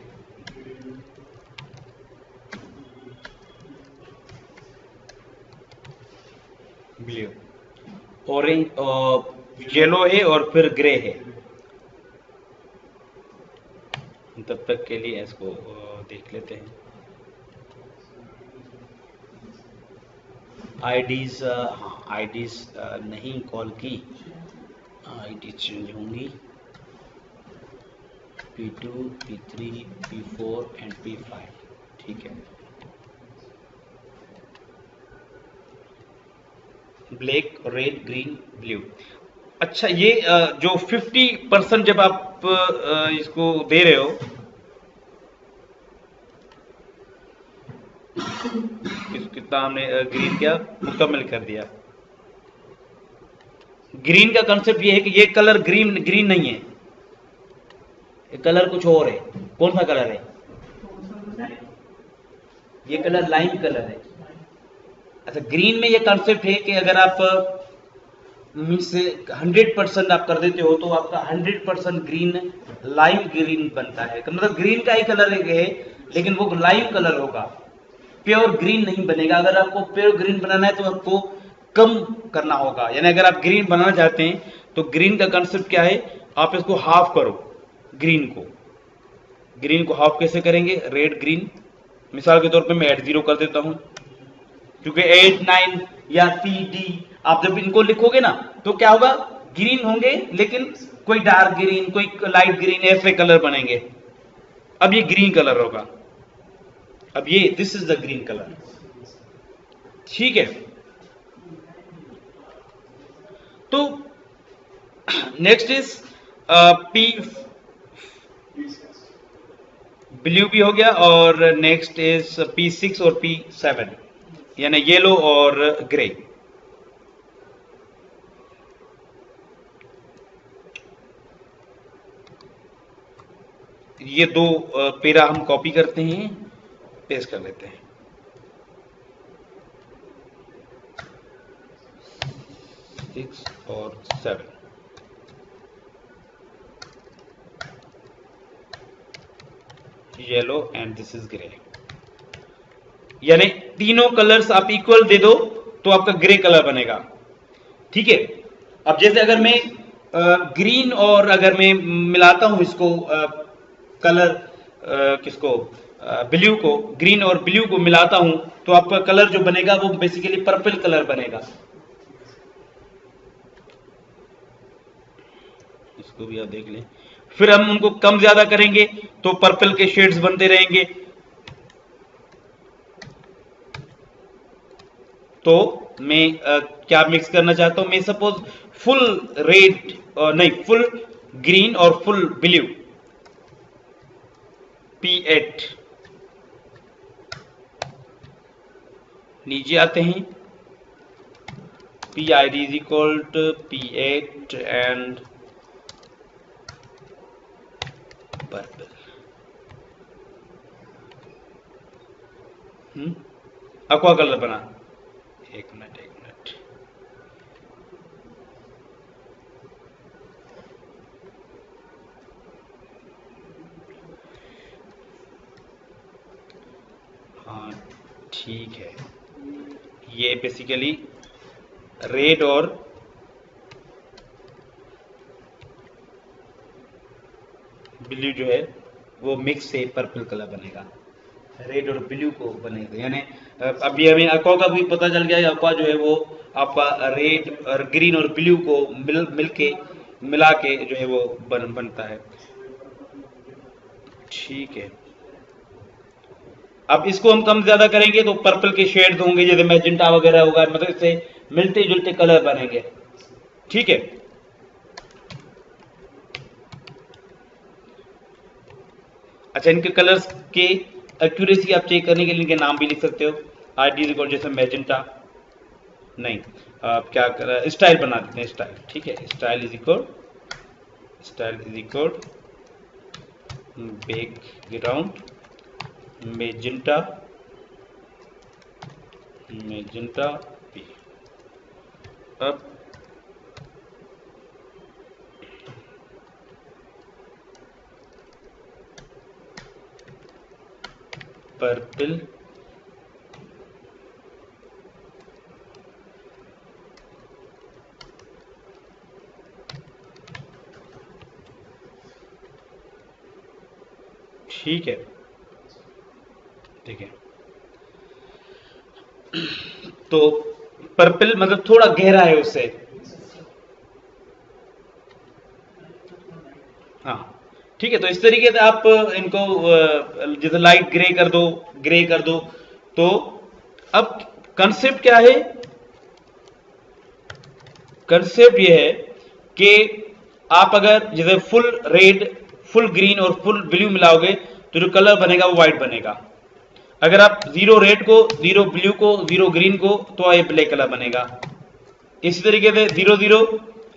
ब्लू, ऑरेंज और येलो है और फिर ग्रे है। तब तक के लिए इसको देख लेते हैं। आईडीज, हाँ आईडीज नहीं कॉल की, आईडी चेंज होंगी। P2, P3, P4 and P5। ठीक है, ब्लैक, रेड, ग्रीन, ब्लू। अच्छा, ये जो 50% जब आप इसको दे रहे हो, कितना हमने ग्रीन क्या मुकम्मल कर दिया। ग्रीन का कंसेप्ट ये है कि ये कलर ग्रीन ग्रीन नहीं है, ये कलर कुछ और है। कौन सा कलर है? ये कलर लाइम कलर है। अच्छा, ग्रीन में ये कंसेप्ट है कि अगर आप मीन्स 100% आप कर देते हो तो आपका 100% ग्रीन लाइम ग्रीन बनता है। मतलब ग्रीन का ही कलर है, लेकिन वो लाइम कलर होगा, प्योर ग्रीन नहीं बनेगा। अगर आपको प्योर ग्रीन बनाना है तो आपको कम करना होगा। यानी अगर आप ग्रीन बनाना चाहते हैं तो ग्रीन का कंसेप्ट क्या है, आप इसको हाफ करो। ग्रीन को हाफ कैसे करेंगे? रेड ग्रीन, मिसाल के तौर पे मैं 8 0 कर देता हूं, क्योंकि 8 9 या CD आप जब इनको लिखोगे ना तो क्या होगा, ग्रीन होंगे लेकिन कोई डार्क ग्रीन, कोई लाइट ग्रीन, ऐसे कलर बनेंगे। अब ये ग्रीन कलर होगा। अब ये this is the green colour. ठीक है, तो नेक्स्ट इज पी, ब्लू भी हो गया, और नेक्स्ट इज P6 और P7 यानी येलो और ग्रे। ये दो पेरा हम कॉपी करते हैं, पेस्ट कर लेते हैं। सिक्स और 7, yellow and this is grey. यानी तीनों कलर्स आप इक्वल दे दो तो आपका ग्रे कलर बनेगा। ठीक है, अब जैसे अगर मैं ग्रीन और अगर मैं मिलाता हूं इसको कलर किसको, ब्लू को, ग्रीन और ब्लू को मिलाता हूं तो आपका कलर जो बनेगा वो बेसिकली पर्पल कलर बनेगा। इसको भी आप देख लें। फिर हम उनको कम ज्यादा करेंगे तो पर्पल के शेड्स बनते रहेंगे। तो मैं क्या मिक्स करना चाहता हूं, मैं सपोज फुल रेड नहीं, फुल ग्रीन और फुल ब्लू, P8। नीचे आते हैं, PID is equal to P8 and purple. Aqua colour बना। एक मिनट। हाँ ठीक है, ये बेसिकली रेड और ब्लू जो है वो मिक्स से पर्पल कलर बनेगा। रेड और ब्लू को बनेगा, यानी अभी हमें aqua का भी पता चल गया। aqua जो है वो आपका रेड और ग्रीन और ब्लू को मिला के जो है वो बनता है। ठीक है, अब इसको हम कम ज्यादा करेंगे तो पर्पल के शेड्स होंगे, जैसे मैजेंटा वगैरह होगा, मतलब इससे मिलते जुलते कलर बनेंगे। ठीक है, अच्छा, इनके कलर्स के एक्यूरेसी आप चेक करने के लिए इनके नाम भी लिख सकते हो। आईडी इज इक्वल, जैसे मैजेंटा नहीं, आप क्या कर, स्टाइल बना देते हैं, स्टाइल। ठीक है, style is equal background magenta P. अब पर्पल ठीक है, ठीक है। तो पर्पल मतलब थोड़ा गहरा है उससे, हाँ ठीक है। तो इस तरीके से आप इनको जैसे लाइट ग्रे कर दो। तो अब कंसेप्ट क्या है, कंसेप्ट ये है कि आप अगर जैसे फुल रेड, फुल ग्रीन और फुल ब्लू मिलाओगे तो जो कलर बनेगा वो व्हाइट बनेगा। अगर आप जीरो रेड को, जीरो ब्लू को, जीरो ग्रीन को, तो ये ब्लैक कलर बनेगा। इसी तरीके से 0 0,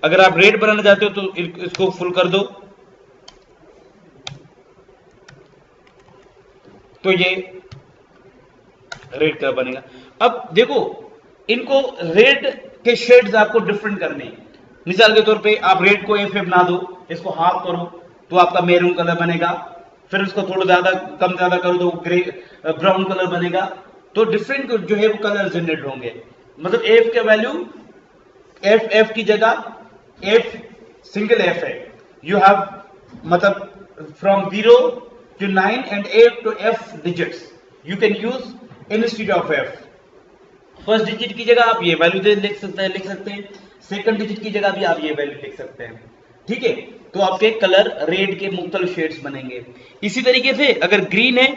अगर आप रेड बनाना चाहते हो तो इसको फुल कर दो तो ये रेड कलर बनेगा। अब देखो, इनको रेड के शेड्स आपको डिफरेंट करने हैं। मिसाल के तौर पे आप रेड को एफ बना दो, इसको हाफ करो तो आपका मैरून कलर बनेगा, फिर उसको थोड़ा ज्यादा कम ज्यादा करो तो ग्रे ब्राउन कलर बनेगा। तो डिफरेंट जो है वो कलर जनरेट होंगे। मतलब एफ के वैल्यू, एफ की जगह एफ सिंगल एफ है, यू हैव मतलब from 0 to 9 and 8 to f digits you can use instead of f। First digit की जगह आप ये वैल्यू लिख सकते हैं, सेकंड डिजिट की जगह भी आप ये वैल्यू लिख सकते हैं। ठीक है, तो आपके कलर रेड के मुख्तलिफ शेड्स बनेंगे। इसी तरीके से अगर ग्रीन है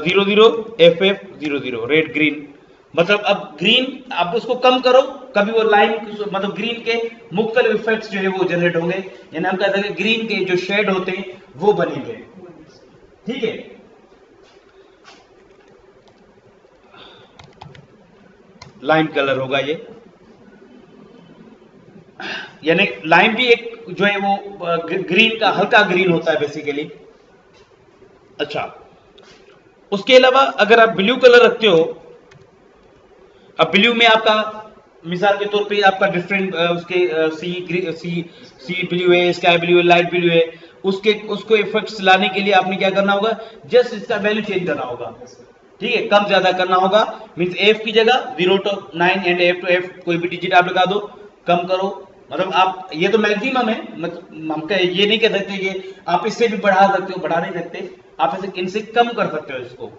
0 0 f 0 0 रेड ग्रीन, मतलब अब ग्रीन आप उसको कम करो, कभी वो लाइन मतलब ग्रीन के मुख्तलिफ इफेक्ट्स जो है वो जनरेट होंगे, यानी हम कहते हैं ग्रीन के जो शेड होते हैं वो बनेंगे। ठीक है, लाइम कलर होगा ये, यानी लाइम भी एक जो है वो ग्रीन का हल्का ग्रीन होता है बेसिकली। अच्छा, उसके अलावा अगर आप ब्लू कलर रखते हो, अब ब्लू में आपका मिसाल के तौर पे आपका डिफरेंट उसके सी ब्लू है, स्काई ब्लू है, लाइट ब्लू है, उसको इफेक्ट्स लाने के लिए आपने क्या करना होगा, जस्ट इसका वैल्यू चेंज करना होगा। ठीक है, कम ज्यादा करना होगा। मींस एफ की जगह 0 to 9 and F two F कोई भी डिजिट आप लगा दो, कम करो। मतलब आप, ये तो मैक्सिमम है, मतलब हम ये नहीं कह सकते कि आप इससे भी बढ़ा सकते हो, बढ़ा नहीं सकते, आप इनसे कम कर सकते हो। इसको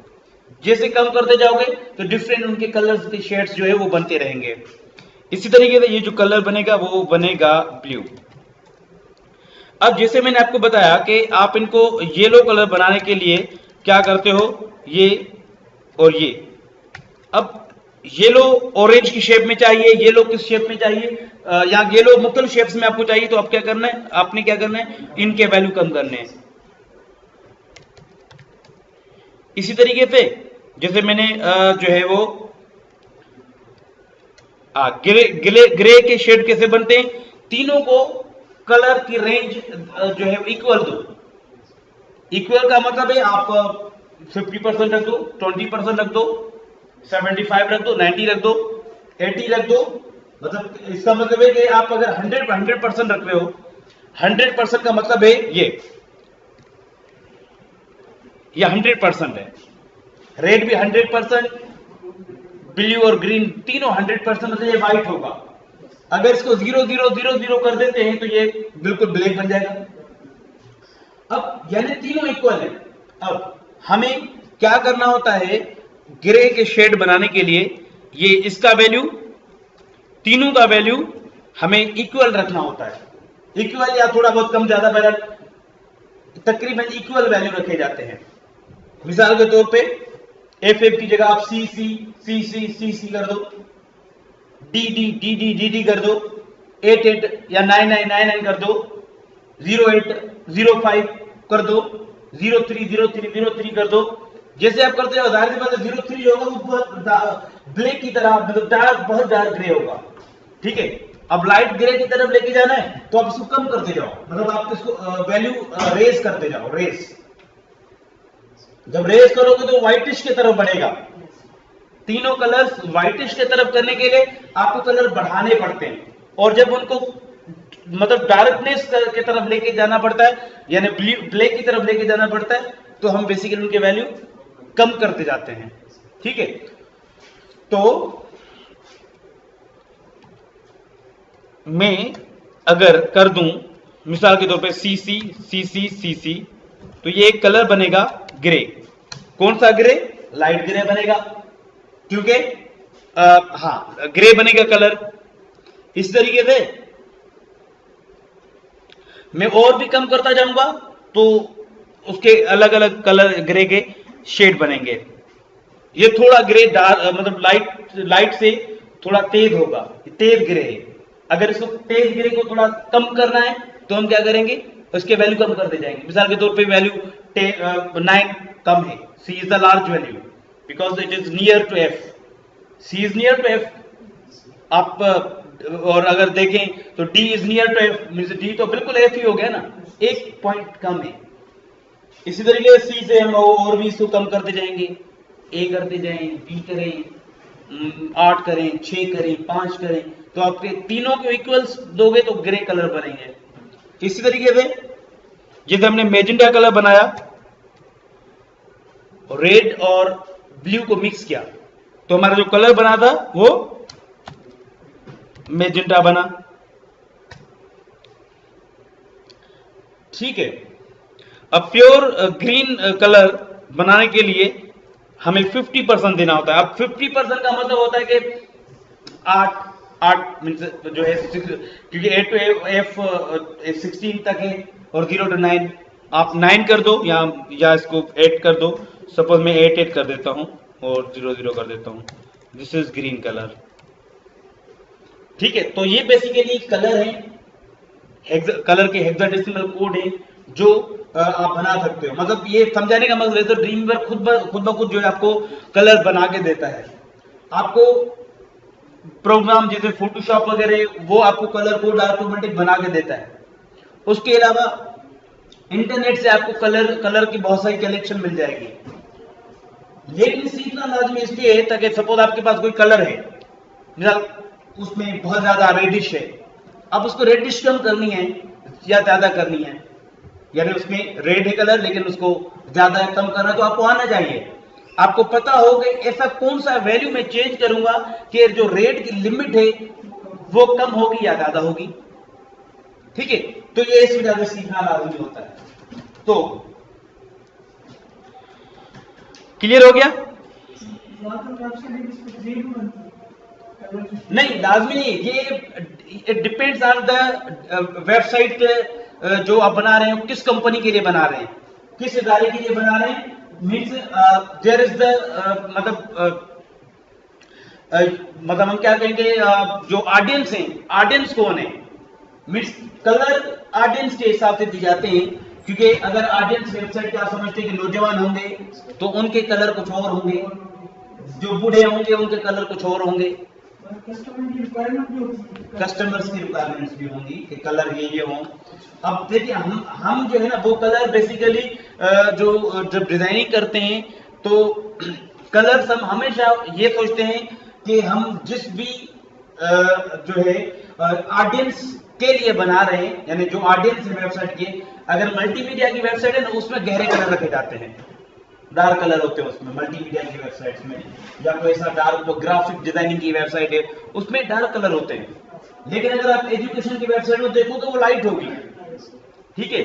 जैसे कम करते जाओगे तो डिफरेंट उनके कलर्स के शेड्स जो है वो बनते रहेंगे। इसी तरीके से ये जो कलर बनेगा वो बनेगा ब्लू। अब जैसे मैंने आपको बताया कि आप इनको येलो कलर बनाने के लिए क्या करते हो, ये और ये। अब येलो ऑरेंज की शेप में चाहिए, येलो किस शेप में चाहिए, यहाँ येलो मुख्तलिफ शेप्स में आपको चाहिए, तो आप क्या करना है, आपने क्या करना है, इनके वैल्यू कम करने हैं। इसी तरीके से जैसे मैंने जो है वो ग्रे के शेड कैसे बनते हैं, तीनों को कलर की रेंज जो है इक्वल दो। इक्वल का मतलब है आप 50% रख दो, 20% रख दो, 75 रख दो, 90 रख दो, 80 रख दो। मतलब इसका मतलब है कि आप अगर 100% रख रहे हो, 100% का मतलब है ये 100% है। रेड भी 100%, ब्लू और ग्रीन तीनों 100%, मतलब ये व्हाइट होगा। अगर इसको 0 0 0 0 कर देते हैं तो ये बिल्कुल ब्लैक बन जाएगा। अब यानी तीनों इक्वल है। अब हमें क्या करना होता है, ग्रे के शेड बनाने के लिए ये इसका वैल्यू, तीनों का वैल्यू हमें इक्वल रखना होता है। इक्वल या थोड़ा बहुत कम ज्यादा वैल्यू, तकरीबन इक्वल वैल्यू रखे जाते हैं। मिसाल के तौर पे एफ एफ की जगह आप सी सी सी सी सी सी कर दो, D D D D D D कर दो, 88 या 9999 कर दो, 0805 कर दो, 030303 कर दो। जैसे आप करते हो जाहिर सी बात है 03 होगा वो बहुत ब्लैक की तरह, मतलब डार्क, बहुत डार्क ग्रे होगा, ठीक है। अब लाइट ग्रे की तरफ लेके जाना है तो आप इसको कम करते जाओ, मतलब आप इसको वैल्यू रेस करते जाओ, रेस। जब रेस करोगे तो व्हाइटिश की तरफ बढ़ेगा। तीनों कलर्स व्हाइटिश की तरफ करने के लिए आपको कलर बढ़ाने पड़ते हैं, और जब उनको मतलब डार्कनेस की तरफ लेके जाना पड़ता है, यानी ब्लैक की तरफ लेके जाना पड़ता है, तो हम बेसिकली उनके वैल्यू कम करते जाते हैं, ठीक है। तो मैं अगर कर दूं मिसाल के तौर पे सी सी सी सी सी सी, तो ये एक कलर बनेगा ग्रे। कौन सा ग्रे? लाइट ग्रे बनेगा, क्योंकि हाँ ग्रे बनेगा कलर। इस तरीके से मैं और भी कम करता जाऊंगा तो उसके अलग अलग कलर ग्रे के शेड बनेंगे। ये थोड़ा ग्रे डार्क, मतलब लाइट से थोड़ा तेज होगा, तेज ग्रे है। अगर इसको तेज ग्रे को थोड़ा कम करना है तो हम क्या करेंगे, उसके वैल्यू कम करते जाएंगे। मिसाल के तौर पे वैल्यू 9 कम है, C is the large value because it is near to F, C is near to F. आप और अगर देखें तो D is near to F, means D तो बिल्कुल एफ ही हो गया ना, एक पॉइंट कम है। इसी तरीके से सी से हम और भी इसको कम करते जाएंगे, ए करते जाएं, बी करें, 8 करें, 6 करें, 5 करें, तो आपके तीनों को इक्वल्स दोगे तो ग्रे कलर बनेंगे। इसी तरीके से जैसे हमने मैजेंटा कलर बनाया, रेड और ब्लू को मिक्स किया, तो हमारा जो कलर बना था वो मैजेंटा बना, ठीक है। अब प्योर ग्रीन कलर बनाने के लिए हमें 50% देना होता है। अब 50% का मतलब होता है कि 8 मीन्स जो है, क्योंकि A to F 16 तक है और 0 to 9, आप 9 कर दो या इसको 8 कर दो। सपोज मैं 8 कर देता हूं और 0 कर देता हूं। दिस इज ग्रीन कलर, ठीक है। तो ये बेसिकली कलर है, कलर के हेक्साडेसिमल कोड है जो आप बना सकते हो। मतलब ये समझाने का मतलब है, तो ड्रीमवीवर खुद ब खुद जो है आपको कलर बना के देता है। आपको प्रोग्राम जैसे फोटोशॉप वगैरह वो आपको कलर कोड ऑटोमेटिक बना के देता है। उसके अलावा इंटरनेट से आपको कलर की बहुत सारी कलेक्शन मिल जाएगी, लेकिन सीखना लाजमी इसलिए है ताकि सपोज आपके पास कोई कलर है, मिसाल उसमें बहुत ज्यादा रेडिश है, अब उसको रेडिश कम करनी है या ज्यादा करनी है, यानी उसमें रेड है कलर लेकिन उसको ज्यादा कम करना, तो आपको आना चाहिए। आपको पता हो कि ऐसा कौन सा वैल्यू में चेंज करूंगा कि जो रेड की लिमिट है वो कम होगी या ज्यादा होगी, ठीक है। तो ये इस वजह से सीखना लाजमी होता है। तो क्लियर हो गया? नहीं, लाजमी नहीं, ये it depends on the website जो आप बना रहे हो, किस कंपनी के लिए बना रहे हैं, किस इदारे के लिए बना रहे हैं। मीन्स देयर इज द मतलब हम क्या कहेंगे, जो ऑडियंस है, ऑडियंस कौन है, मीन्स कलर ऑडियंस के हिसाब से दी जाते हैं। क्योंकि अगर ऑडियंस वेबसाइट क्या समझते हैं कि नौजवान होंगे तो उनके कलर कुछ और होंगे, जो बूढ़े होंगे उनके कलर कुछ और होंगे, कस्टमर्स की रिक्वायरमेंट्स भी होंगी कि कलर ये हों। अब देखिए हम जो है ना वो कलर बेसिकली जो जब डिजाइनिंग करते हैं तो कलर्स हम हमेशा ये सोचते हैं कि हम जिस भी जो है ऑडियंस के लिए बना रहे हैं, यानी जो ऑडियंस है वेबसाइट के, अगर मल्टीमीडिया की वेबसाइट है ना उसमें गहरे कलर रखे जाते हैं, डार्क कलर होते हैं उसमें मल्टीमीडिया की वेबसाइट्स में, या कोई ऐसा डार्क ग्राफिक डिजाइनिंग की वेबसाइट है उसमें डार्क कलर होते हैं। लेकिन अगर आप एजुकेशन की वेबसाइट में देखो तो वो लाइट होगी, ठीक है,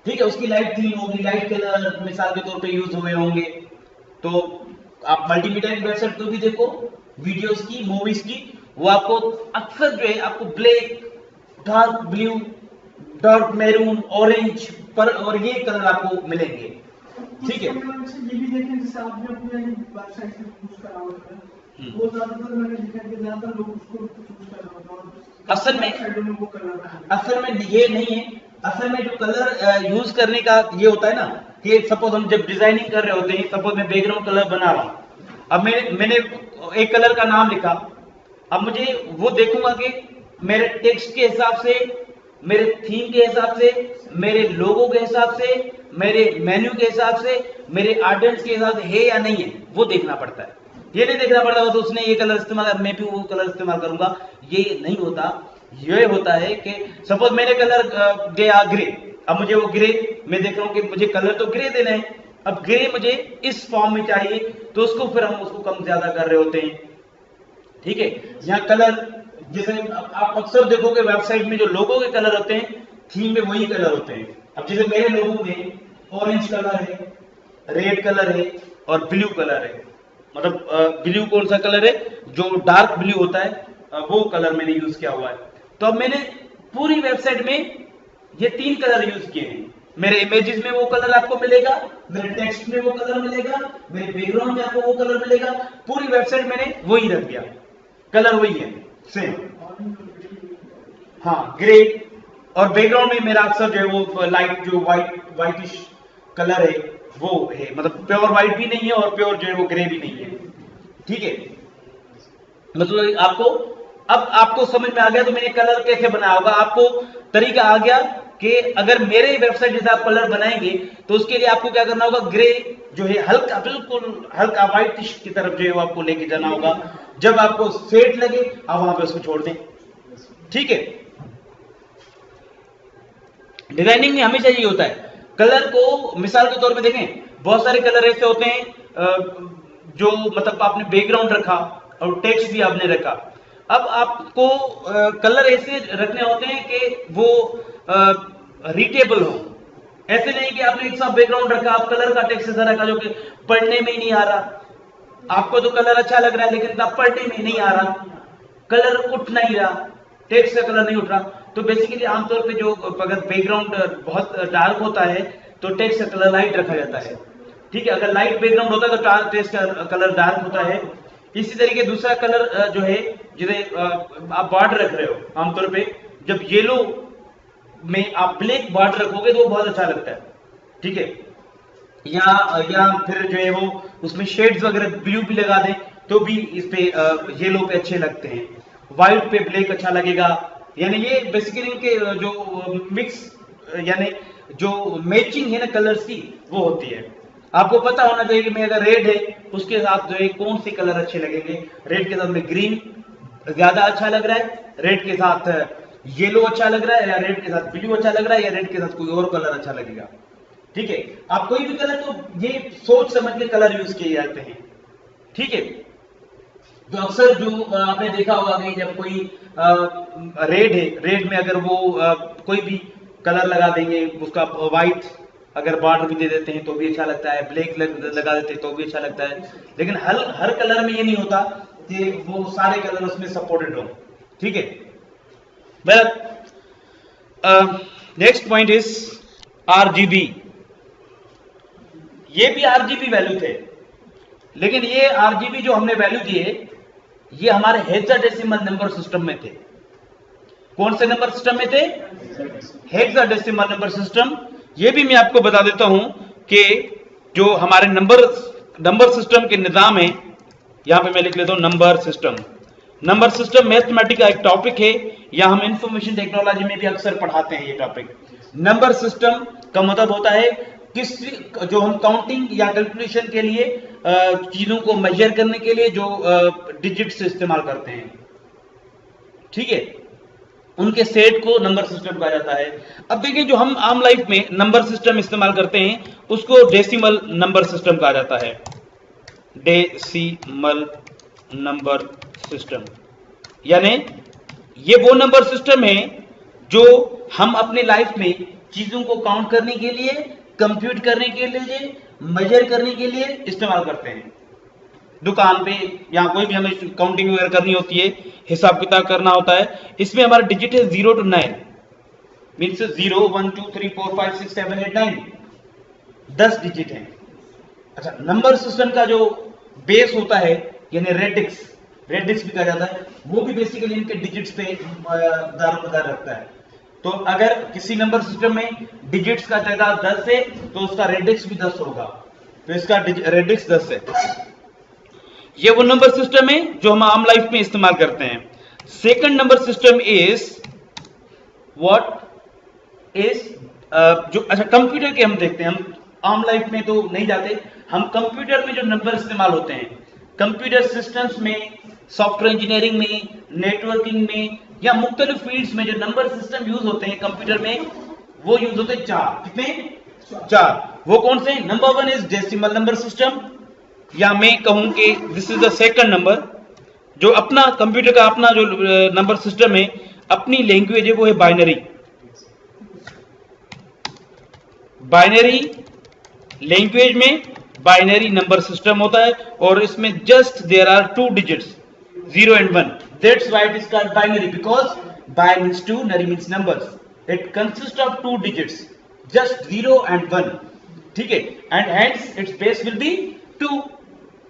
ठीक है, उसकी लाइट क्लीन होगी, लाइट कलर मिसाल के तौर पे यूज हुए होंगे। तो आप मल्टीमीडिया की वेबसाइट को भी देखो, वीडियोस की, मूवीज की, वो आपको अक्सर जो है आपको black, dark blue, dark maroon, orange पर और ये कलर आपको मिलेंगे। ठीक है, ये भी देखें जैसे आपने अपने वेबसाइट से चूज करा होता है, वो ज्यादातर मैंने देखा कि ज्यादातर लोग उसको चूज कर रहे होते हैं। असल में ये नहीं है, असल में जो कलर यूज करने का ये होता है ना कि सपोज हम जब डिजाइनिंग कर रहे होते हैं, सपोज मैं बैकग्राउंड कलर बना रहा हूं, अब मैंने एक कलर का नाम लिखा, अब मुझे वो देखूंगा कि मेरे टेक्स्ट के हिसाब से, मेरे थीम के हिसाब से, मेरे लोगो के हिसाब से, मेरे मेन्यू के हिसाब से, मेरे ऑडियंस के हिसाब से है या नहीं है, वो देखना पड़ता है। ये नहीं देखना पड़ता तो उसने ये कलर इस्तेमाल, मैं भी वो कलर इस्तेमाल करूंगा, ये नहीं होता। ये होता है कि सपोज मैंने कलर दिया ग्रे, अब मुझे वो ग्रे, मैं देख रहा हूं कि मुझे कलर तो ग्रे देना है, अब ग्रे मुझे इस फॉर्म में चाहिए, तो उसको फिर हम उसको कम ज्यादा कर रहे होते हैं। ठीक है, यहाँ कलर जैसे आप अक्सर देखोगे वेबसाइट में जो लोगों के कलर होते हैं, थीम में वही कलर होते हैं। अब जैसे मेरे लोगों में ऑरेंज कलर है, रेड कलर है और ब्लू कलर है। मतलब ब्लू कौन सा कलर है, जो डार्क ब्लू होता है, वो कलर मैंने यूज किया हुआ है। तो अब मैंने पूरी वेबसाइट में ये 3 कलर यूज किए हैं। मेरे इमेजेस में वो कलर आपको मिलेगा, मेरे टेक्स्ट में वो कलर मिलेगा, मेरे बैकग्राउंड में आपको वो कलर मिलेगा, पूरी वेबसाइट मैंने वही रख दिया, कलर वही है सेम। हाँ, ग्रे, और बैकग्राउंड में मेरा अक्सर जो है वो लाइट, जो व्हाइटिश कलर है वो है, मतलब प्योर व्हाइट भी नहीं है और प्योर जो है वो ग्रे भी नहीं है। ठीक है, मतलब अब आपको समझ में आ गया तो मैंने कलर कैसे बनाया होगा, आपको तरीका आ गया कि अगर मेरे वेबसाइट जैसे आप कलर बनाएंगे तो उसके लिए आपको क्या करना होगा, ग्रे जो है हल्का, बिल्कुल हल्का व्हाइटिश की तरफ जो है वो आपको लेके जाना होगा। जब आपको सेट लगे आप वहां पे उसको छोड़ दें। ठीक है, डिजाइनिंग में हमेशा यही होता है। कलर को मिसाल के तौर पे देखें, बहुत सारे कलर ऐसे होते हैं जो मतलब आपने बैकग्राउंड रखा और टेक्स्ट भी आपने रखा। अब आपको कलर ऐसे रखने होते हैं कि वो रीडेबल हो। ऐसे नहीं कि आपने एक साथ बैकग्राउंड रखा, आप कलर का टेक्स्ट ऐसा रखा जो कि पढ़ने में ही नहीं आ रहा। आपको तो कलर अच्छा लग रहा है लेकिन पढ़ने में नहीं आ रहा, कलर उठ नहीं रहा, टेक्स्ट का कलर नहीं उठ रहा। तो बेसिकली आमतौर पे जो अगर बैकग्राउंड बहुत डार्क होता है तो टेक्स्ट का कलर लाइट रखा जाता है। ठीक है, अगर लाइट बैकग्राउंड होता है तो टेक्स्ट का कलर डार्क होता है। इसी तरीके दूसरा कलर जो है, जैसे आप बॉर्डर रख रहे हो, आमतौर पे जब येलो में आप ब्लैक बॉर्डर रखोगे तो वो बहुत अच्छा लगता है। ठीक है, या फिर जो है वो उसमें शेड्स वगैरह ब्लू भी लगा दें तो भी इस पे येलो पे अच्छे लगते हैं, व्हाइट पे ब्लैक अच्छा लगेगा। यानी ये बेसिकली इनके जो मिक्स, यानी जो मैचिंग है ना कलर्स की, वो होती है। आपको पता होना चाहिए कि मैं अगर रेड है उसके साथ जो है कौन से कलर अच्छे लगेंगे। रेड के साथ में ग्रीन ज्यादा अच्छा लग रहा है, रेड के साथ येलो अच्छा लग रहा है, या रेड के साथ ब्लू अच्छा लग रहा है, या रेड के साथ कोई और कलर अच्छा लगेगा। ठीक है, आप कोई भी कलर, तो ये सोच समझ के कलर यूज किए जाते हैं। ठीक है, तो अक्सर जो आपने देखा होगा कि जब कोई रेड है, रेड में अगर वो कोई भी कलर लगा देंगे, उसका व्हाइट अगर बॉर्डर भी दे देते हैं तो भी अच्छा लगता है, ब्लैक लगा देते हैं तो भी अच्छा लगता है। लेकिन हर कलर में ये नहीं होता कि वो सारे कलर उसमें सपोर्टेड हो। ठीक है, well next point is RGB। ये भी RGB वैल्यू थे, लेकिन ये RGB जो हमने वैल्यू दिए ये हमारे हेक्साडेसिमल नंबर सिस्टम में थे। कौन से नंबर सिस्टम में थे? Hexadecimal number system. ये भी मैं आपको बता देता हूं कि जो हमारे नंबर सिस्टम के निजाम है, यहां पे मैं लिख लेता हूं number system. Number system mathematics का एक टॉपिक है, या हम इंफॉर्मेशन टेक्नोलॉजी में भी अक्सर पढ़ाते हैं ये टॉपिक। नंबर सिस्टम का मतलब होता है किस जो हम काउंटिंग या कैलकुलेशन के लिए चीजों को मेजर करने के लिए जो डिजिट्स इस्तेमाल करते हैं। ठीक है, उनके सेट को नंबर सिस्टम कहा जाता है। अब देखिए, जो हम आम लाइफ में नंबर सिस्टम इस्तेमाल करते हैं उसको डेसिमल नंबर सिस्टम कहा जाता है। डेसिमल नंबर सिस्टम, यानी ये वो नंबर सिस्टम है जो हम अपने लाइफ में चीजों को काउंट करने के लिए, कंप्यूट करने के लिए, मेजर करने के लिए इस्तेमाल करते हैं। दुकान पे या कोई भी हमें काउंटिंग वगैरह करनी होती है, हिसाब किताब करना होता है, इसमें हमारा डिजिट है 0 to 9, मीन्स 0 1 2 3 4 5 6 7 8 9, 10 डिजिट है। अच्छा, नंबर सिस्टम का जो बेस होता है यानी रेडिक्स भी कहा जाता है, वो भी बेसिकली इनके डिजिट्स पे दारोमदार रखता है। तो अगर किसी नंबर सिस्टम में डिजिट्स का तादाद 10 है तो उसका रेडिक्स भी 10 होगा, तो इसका रेडिक्स 10 है। ये वो नंबर सिस्टम है जो हम आम लाइफ में इस्तेमाल करते हैं। Second number system is what is जो, अच्छा कंप्यूटर के हम देखते हैं, हम आम लाइफ में तो नहीं जाते, हम कंप्यूटर में जो नंबर इस्तेमाल होते हैं, कंप्यूटर सिस्टम्स में, सॉफ्टवेयर इंजीनियरिंग में, नेटवर्किंग में या मुख्तलिफ फील्ड्स में जो नंबर सिस्टम यूज होते हैं कंप्यूटर में, वो यूज होते हैं 4। कितने? 4। वो कौन से? Number 1 is decimal number system, या मैं कहूं कि this is the second number, जो अपना कंप्यूटर का अपना जो नंबर सिस्टम है, अपनी लैंग्वेज है, वो है बाइनरी। बाइनरी लैंग्वेज में बाइनरी नंबर सिस्टम होता है और इसमें just there are 2 digits 0 and 1, that's why it is called binary, because bi means 2, nary means numbers, it consists of 2 digits, just 0 and 1, ठीक है, and hence its base will be 2।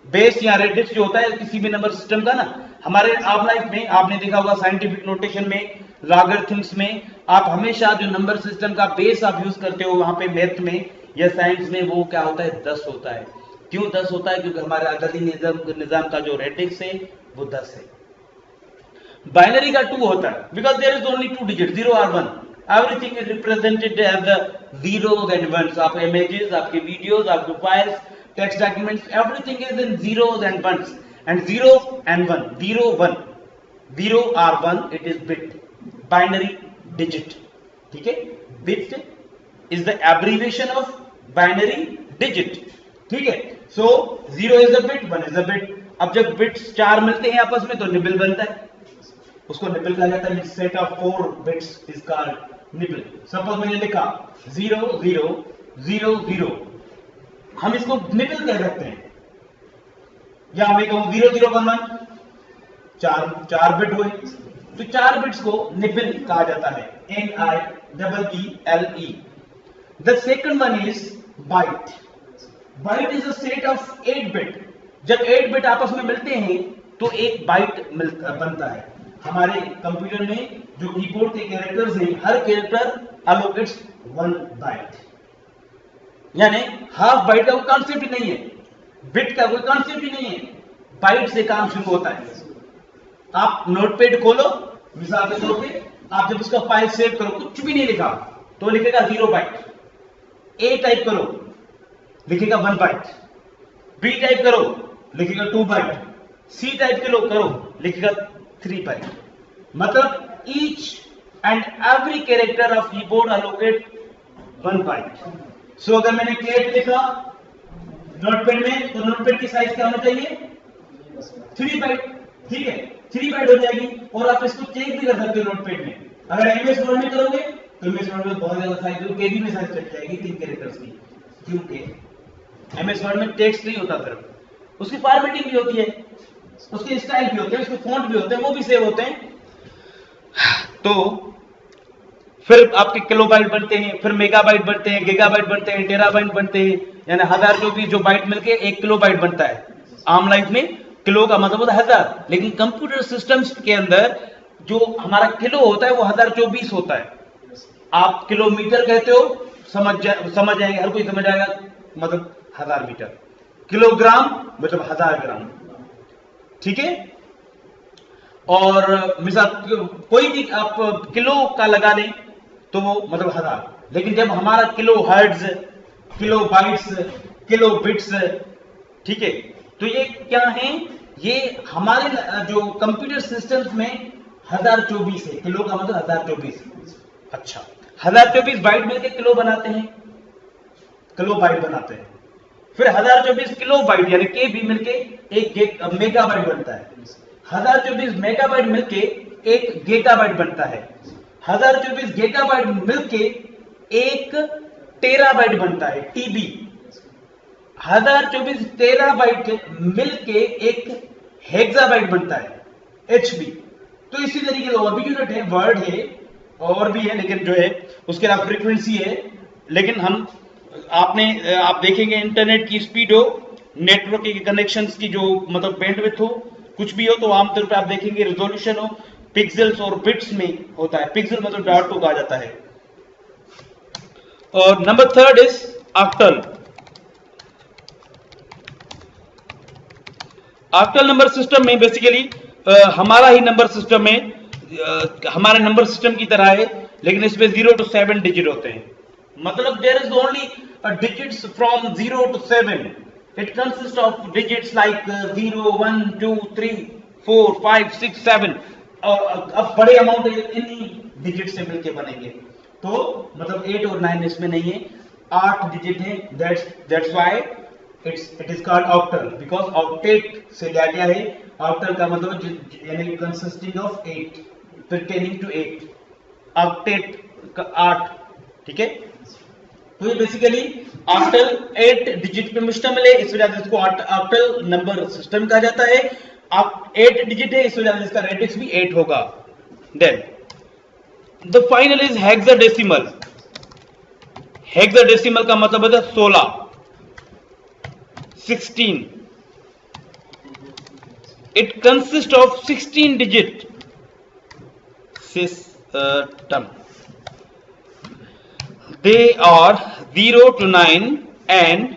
Base या radix जो होता है किसी भी number system का ना, हमारे आम लाइफ में आपने देखा होगा साइंटिफिक नोटेशन में, लॉगरिथम्स में, आप हमेशा जो नंबर सिस्टम का बेस आप यूज करते हो वहां पे मैथ में या साइंस में, वो क्या होता है? 10 होता है। क्यों 10 होता है? क्योंकि हमारे अददी निजाम का जो रेडिक्स है वो 10 है। बाइनरी का 2 होता है, because there is only 2 digit, 0 और 1, everything is represented as the zeros and ones। आप इमेजेस, आपके वीडियोस, आपके files, text documents, everything is in zeros and ones, and 0 and 1, 0 1, 0 or 1, it is bit, binary digit, ठीक है। bit is the abbreviation of binary digit, ठीक है। so 0 is a bit, 1 is a bit। अब जब bits 4 मिलते हैं आपस में तो निबल बनता है, उसको निबल कहा जाता है। Set of 4 bits is called nibble. Suppose मैंने लिखा 0 0 0 0, हम इसको निबल कह सकते हैं, या मैं कहूं 0 0 1 1, 4 बिट हुए, तो 4 बिट्स को निबल कहा जाता है, NIBBLE। The second one is byte. Byte is a set of 8 bit. जब 8 बिट आपस में मिलते हैं तो एक बाइट बनता है। हमारे कंप्यूटर में जो कीबोर्ड के कैरेक्टर्स हैं, हर कैरेक्टर अलोकेट्स 1 बाइट, यानी हाफ बाइट का कोई कॉन्सेप्ट ही नहीं है, बिट का कोई कॉन्सेप्ट ही नहीं है, बाइट से काम शुरू होता है। आप नोटपैड खोलो, मिसाल के तौर पे आप जब उसका फाइल सेव करो, कुछ भी नहीं लिखा तो लिखेगा 0 बाइट। ए टाइप करो, लिखेगा 1 बाइट। बी टाइप करो, लिखेगा 2 बाइट। सी टाइप करो, लिखेगा 3 बाइट। मतलब each and every character of keyboard allocate 1 byte. So अगर मैंने कैट लिखा नोटपैड में, तो नोटपैड की साइज क्या होना चाहिए? 3 बाइट, ठीक है, 3 बाइट हो जाएगी। और आप इसको चेक भी कर सकते हो नोटपैड में। अगर एमएस वर्ड में करोगे तो एमएस वर्ड में बहुत ज्यादा साइज, केबी में साइज कट जाएगी 3 कैरेक्टर्स की, क्योंकि एमएस वर्ड में टेक्स्ट नहीं होता, सिर्फ उसकी फॉर्मेटिंग भी होती है, उसके स्टाइल भी होते हैं, उसके फॉन्ट भी होते हैं, वो भी सेव होते हैं। तो फिर आपके किलोबाइट बनते हैं, फिर मेगाबाइट बनते हैं, गीगाबाइट बनते हैं, टेराबाइट बनते हैं, यानी 1000 जो भी जो बाइट मिलके 1 किलोबाइट बनता है। आम लाइफ में किलो का मतलब होता है 1000, लेकिन कंप्यूटर सिस्टम्स के अंदर जो हमारा किलो होता है वो 1024 होता है। आप किलोमीटर कहते हो, समझ जाएंगे, हर कोई समझ आएगा, मतलब 1000 मीटर। किलोग्राम मतलब 1000 ग्राम, ठीक है। और मिसाल कोई भी आप किलो का लगा लें तो वो मतलब 1000, लेकिन जब हमारा kilo hertz, kilo bytes, kilo bits, ठीक है, तो ये क्या है? ये हमारे जो कंप्यूटर सिस्टम्स में 1024 है। किलो का मतलब 1024। अच्छा, 1024 बाइट मिलके किलो बनाते हैं, किलो बाइट बनाते हैं। फिर 1024 किलो बाइट यानी के भी मिलके एक मेगाबाइट बनता है। 1024 मेगाबाइट मिलके एक गीगाबाइट बनता है। 1024 गीगाबाइट मिलके एक टेराबाइट बनता है, टीबी। 1024 टेराबाइट मिलके एक हेक्साबाइट बनता है एचबी। तो इसी तरीके से और भी यूनिट है, वर्ड है और भी है, लेकिन जो है उसके अलावा फ्रीक्वेंसी है। लेकिन आप देखेंगे इंटरनेट की स्पीड हो, नेटवर्क के कनेक्शंस की जो मतलब बैंडविड्थ हो, कुछ भी हो, तो आमतौर पे आप देखेंगे रेजोल्यूशन हो पिक्सेल्स और बिट्स में होता है। पिक्सल मतलब डॉट को कहा जाता है। और number third is octal. Octal number system में बेसिकली हमारा ही नंबर सिस्टम में हमारे नंबर सिस्टम की तरह है, लेकिन इसमें 0 to 7 डिजिट होते हैं। मतलब there is only digits from 0 to 7। It consist of digits like 0 1 2 3 4 5 6 7। और अब बड़े अमाउंट इन्हीं डिजिट से मिलके बनेंगे। तो मतलब 8 और 9 इसमें नहीं है, 8 डिजिट है। That's why it is called octal, because octet से लिया गया है। ऑक्टल का मतलब यानी consisting of 8, pertaining to 8। Octet का 8, ठीक है। तो ये बेसिकली ऑक्टल 8 डिजिट पे मुश्तमिल है, इस वजह से इसको ऑक्टल नंबर सिस्टम कहा जाता है। 8 डिजिट है, इस वजह से इसका रेडिक्स भी 8 होगा। Then the final is hexadecimal. Hexadecimal का मतलब होता है 16, 16। It consists of 16 digit system. They are 0 to 9 and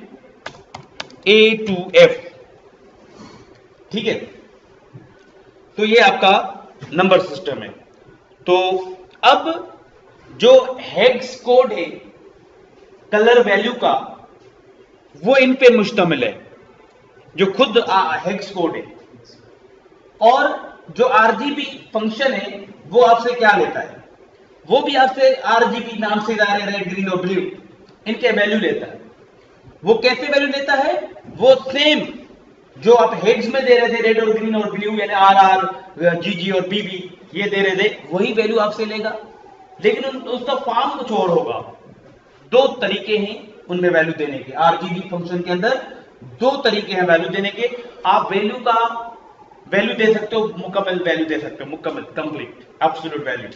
A to F। ठीक है, तो ये आपका नंबर सिस्टम है। तो अब जो हेक्स कोड है कलर वैल्यू का, वो इन पे मुश्तमिल है, जो खुद हेक्स कोड है। और जो आरजीबी फंक्शन है वो आपसे क्या लेता है, वो भी आपसे आरजीबी नाम से इदारे रेड ग्रीन और ब्लू इनके वैल्यू लेता है। वो कैसे वैल्यू लेता है, वो सेम जो आप हेड्स में दे रहे थे रेड और ग्रीन और ब्लू, यानी आरआर जीजी और बीबी ये दे रहे थे, वही वैल्यू आपसे लेगा, लेकिन उसका फॉर्म कुछ और होगा। 2 तरीके हैं उनमें वैल्यू देने के। आरजीबी फंक्शन के अंदर 2 तरीके हैं वैल्यू देने के। आप वैल्यू दे सकते हो, मुकम्मल वैल्यू दे सकते हो, मुकम्मल कंप्लीट एब्सोल्यूट वैल्यू,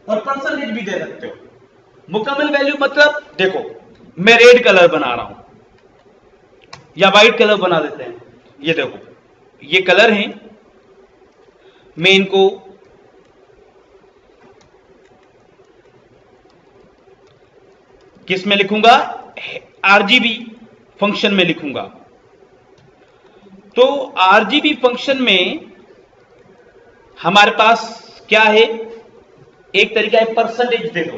और परसेंटेज भी दे सकते हो। मुकम्मल वैल्यू मतलब देखो मैं रेड कलर बना रहा हूं या व्हाइट कलर बना देते हैं। ये देखो ये कलर हैं, मैं इनको किस में लिखूंगा, आरजीबी फंक्शन में लिखूंगा। तो आरजीबी फंक्शन में हमारे पास क्या है, एक तरीका है परसेंटेज दे दो।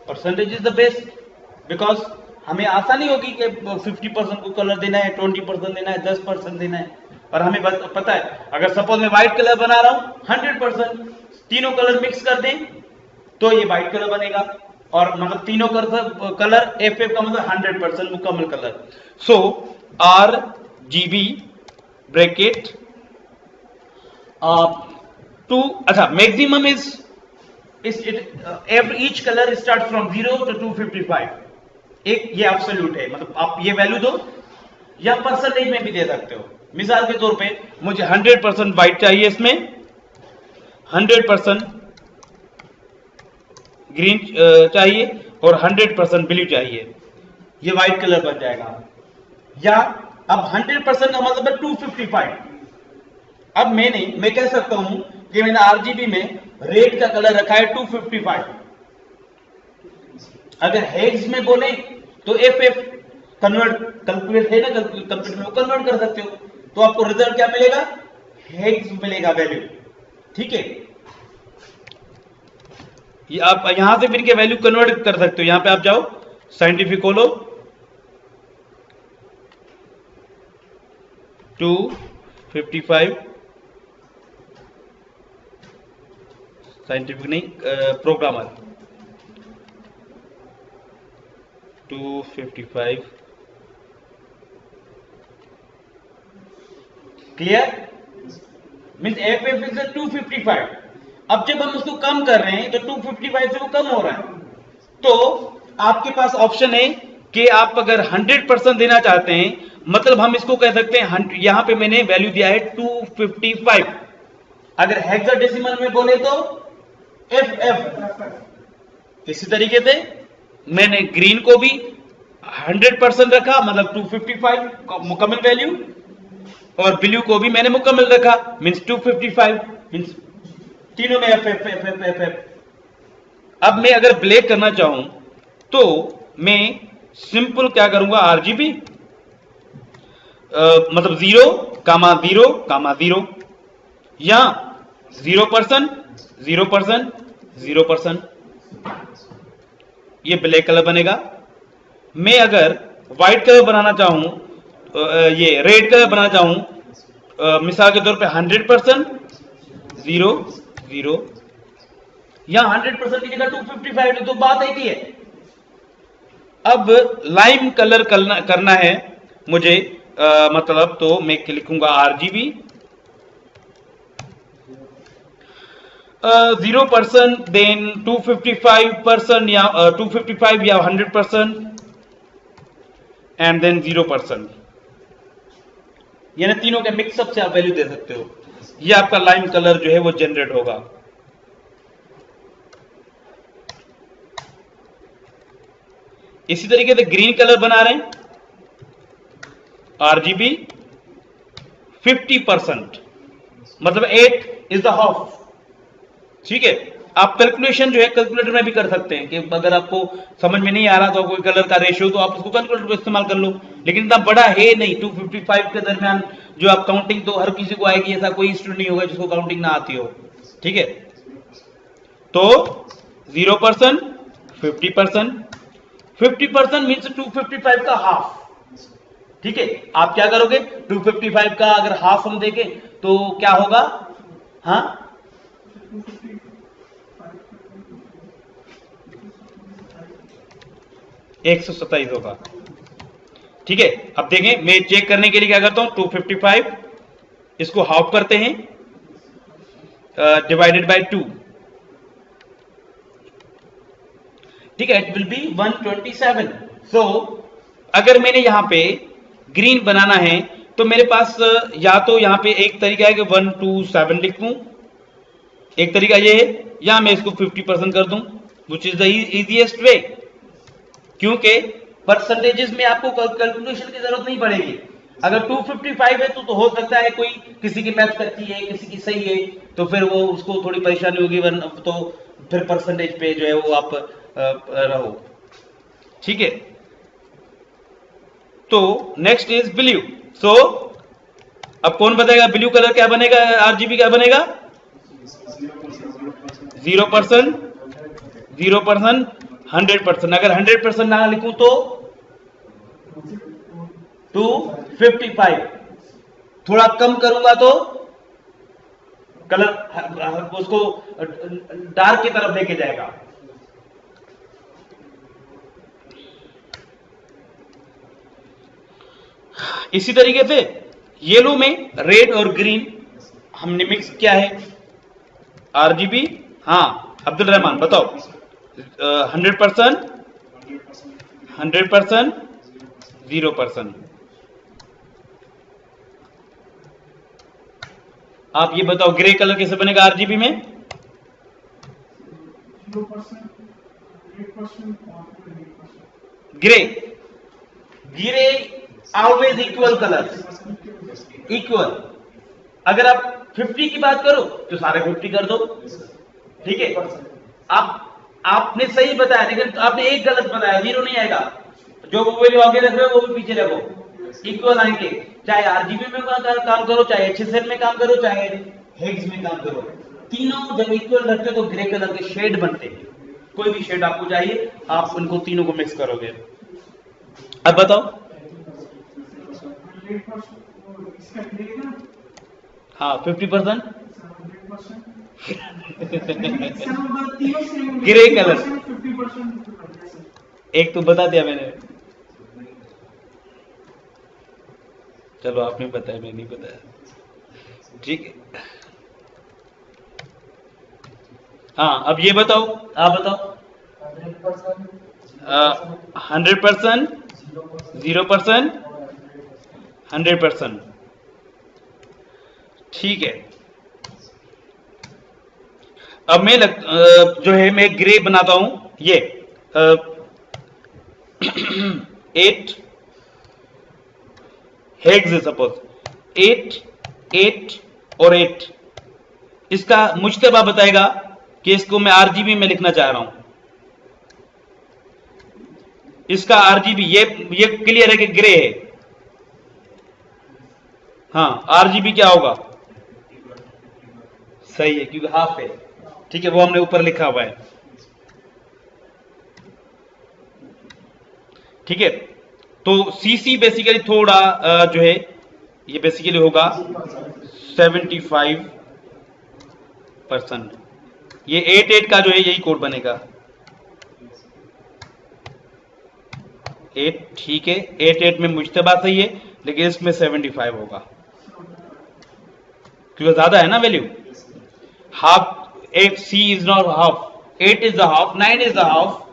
Percentage is the best, because हमें आसानी होगी कि 50% को कलर देना है, 20% देना है, 10% देना है। और हमें पता है अगर सपोज मैं व्हाइट कलर बना रहा हूं 100%, तीनों कलर मिक्स कर दें तो ये व्हाइट कलर बनेगा। और मतलब तीनों कलर एफ का मतलब 100% मुकम्मल कलर। सो आरजीबी ब्रैकेट 2, अच्छा maximum is each colour start from 0 to 255। एक ये एब्सोल्यूट है, मतलब आप ये वैल्यू दो या परसेंटेज में भी दे सकते हो। मिसाल के तौर पे मुझे 100% व्हाइट चाहिए, इसमें 100% ग्रीन चाहिए और 100% ब्लू चाहिए, ये व्हाइट कलर बन जाएगा। या अब 100% का मतलब है 255। अब मैं कह सकता हूं कि मैंने आरजीबी में रेड का कलर रखा है 255। अगर हेक्स में बोले तो एफ कैलकुलेट है ना, कंप्यूटर में कन्वर्ट कर सकते हो, तो आपको रिजल्ट क्या मिलेगा, हेक्स मिलेगा वैल्यू। ठीक है, ये आप यहां से फिर के वैल्यू कन्वर्ट कर सकते हो। यहां पे आप जाओ, साइंटिफिक खोलो, 255 साइंटिफिक नहीं, programmer 255 clear, means F is 255। अब जब हम उसको कम कर रहे हैं तो 255 से वो कम हो रहा है, तो आपके पास ऑप्शन है कि आप अगर 100% देना चाहते हैं, मतलब हम इसको कह सकते हैं, यहां पे मैंने वैल्यू दिया है 255। अगर हेक्साडेसिमल में बोले तो FF। इसी तरीके से मैंने ग्रीन को भी 100% रखा, मतलब 255 मुकम्मल वैल्यू, और ब्लू को भी मैंने मुकम्मल रखा, मींस 255, मींस तीनों में FF। अब मैं अगर ब्लैक करना चाहूं तो मैं सिंपल क्या करूंगा, RGB, मतलब 0,0,0 या 0%, 0%, 0%, ये ब्लैक कलर बनेगा। मैं अगर व्हाइट कलर बनाना चाहूं, ये रेड कलर बनाना चाहूं, मिसाल के तौर पे 100%, 0, 0 या 100% की जगह 255, तो बात एक ही है। अब लाइम कलर करना है मुझे, मतलब तो मैं लिखूंगा RGB 0%, देन 255% या 255 या 100%, एंड देन 0%, यानी तीनों के मिक्सअप से आप वैल्यू दे सकते हो। ये आपका लाइम कलर जो है वो जनरेट होगा। इसी तरीके से ग्रीन कलर बना रहे हैं, RGB 50%, मतलब 8 इज द हाफ। ठीक है, आप कैलकुलेशन जो है कैलकुलेटर में भी कर सकते हैं, कि अगर आपको समझ में नहीं आ रहा तो कोई कलर का रेशियो, तो आप उसको कैलकुलेटर को इस्तेमाल कर लो। लेकिन इतना बड़ा है नहीं, 255 के दरमियान जो आप काउंटिंग तो हर किसी को आएगी, ऐसा कोई स्टूडेंट नहीं होगा जिसको काउंटिंग ना आती हो। ठीक है, तो 0%, 50%, 50% मीन्स 255 का हाफ। ठीक है, आप क्या करोगे, 255 का अगर हाफ हम देखें तो क्या होगा, हाँ 127 होगा। ठीक है, अब देखें, मैं चेक करने के लिए क्या करता हूं, 255 इसको हाफ करते हैं, डिवाइडेड बाय 2, ठीक है, इट विल बी 127। सो अगर मैंने यहां पे ग्रीन बनाना है तो मेरे पास या तो यहां पे एक तरीका है कि 127 लिख दूं, एक तरीका ये है, या मैं इसको 50% कर दूं, which is the easiest way, क्योंकि परसेंटेजेस में आपको कैलकुलेशन की जरूरत नहीं पड़ेगी। अगर 255 है तो हो सकता है कोई किसी की मैथ कच्ची है, किसी की सही है, तो फिर वो उसको थोड़ी परेशानी होगी, तो फिर परसेंटेज पे जो है वो आप रहो। ठीक है, तो नेक्स्ट इज ब्लू। सो अब कौन बताएगा ब्लू कलर क्या बनेगा, RGB क्या बनेगा, 0%, 0%, 100%। अगर 100% ना लिखूं तो 255, थोड़ा कम करूंगा तो कलर उसको डार्क की तरफ लेके जाएगा। इसी तरीके से येलो में रेड और ग्रीन हमने मिक्स किया है, RGB, हाँ अब्दुल रहमान बताओ, 100%, 100%, 0%। आप ये बताओ ग्रे कलर कैसे बनेगा RGB में, 0%, grey always equal colour, equal. अगर आप 50 की बात करो तो सारे 50 कर दो। ठीक है, आपने सही बताया, लेकिन आपने एक गलत बताया, 0 नहीं आएगा। जो वो वैल्यू आगे रख रहे हो वो भी पीछे रखो, इक्वल आएंगे। चाहे RGB में काम करो, चाहे HSL में काम करो, चाहे हेक्स में काम करो, तीनों जब इक्वल रखते हो तो ग्रे कलर के शेड बनते हैं। कोई भी शेड आपको चाहिए, आप उनको तीनों को मिक्स करोगे। अब बताओ, हाँ 50%, ग्रे कलर, एक तो बता दिया मैंने, चलो आपने बताया, मैं नहीं बताया। ठीक है, हाँ अब ये बताओ, आप बताओ, 100%, 0%, 100%। ठीक है, अब मैं जो है मैं ग्रे बनाता हूं, ये 8 हेग्स है सपोज, 8 8 और 8। इसका मुश्तबा बताएगा कि इसको मैं आरजीबी में लिखना चाह रहा हूं। इसका आरजीबी ये क्लियर है कि ग्रे है। हाँ, आरजीबी क्या होगा? सही है, क्योंकि हाफ है। ठीक है, वो हमने ऊपर लिखा हुआ है। ठीक है, तो सीसी बेसिकली थोड़ा जो है ये बेसिकली होगा 75%। ये 8 का जो है यही कोड बनेगा 8। ठीक है, 8 में मुश्तबा सही है, लेकिन इसमें 75 होगा क्योंकि ज्यादा है ना value. Half, 8 see is not half, 8 is the half, 9 is the half,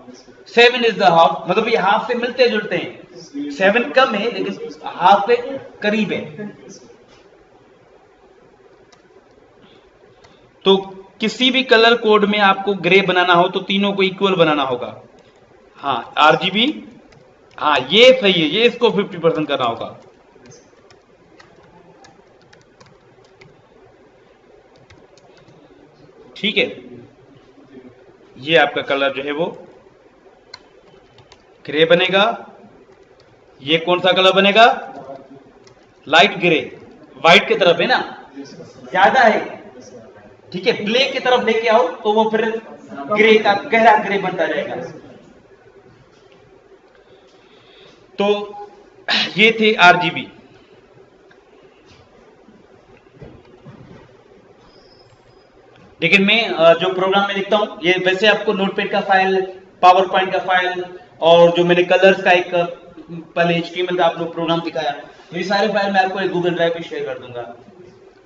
7 is the half. मतलब ये हाफ से मिलते जुलते हैं। 7 कम है लेकिन हाफ पे करीब है। तो किसी भी कलर कोड में आपको ग्रे बनाना हो तो तीनों को इक्वल बनाना होगा। हाँ, आरजीबी, हाँ ये सही है, ये इसको 50% करना होगा। ठीक है, ये आपका कलर जो है वो ग्रे बनेगा। ये कौन सा कलर बनेगा? Light grey. व्हाइट की तरफ है ना, ज्यादा है। ठीक है, ब्लैक की तरफ लेके आओ तो वो फिर ग्रे का गहरा ग्रे बनता जाएगा। तो ये थे आरजीबी। लेकिन मैं जो प्रोग्राम में लिखता हूं, ये वैसे आपको नोटपैड का फाइल, पावर पॉइंट का फाइल, और जो मैंने कलर्स का एक पहले HTML का आपको प्रोग्राम दिखाया, तो ये सारे फाइल मैं आपको एक गूगल ड्राइव पे शेयर कर दूंगा।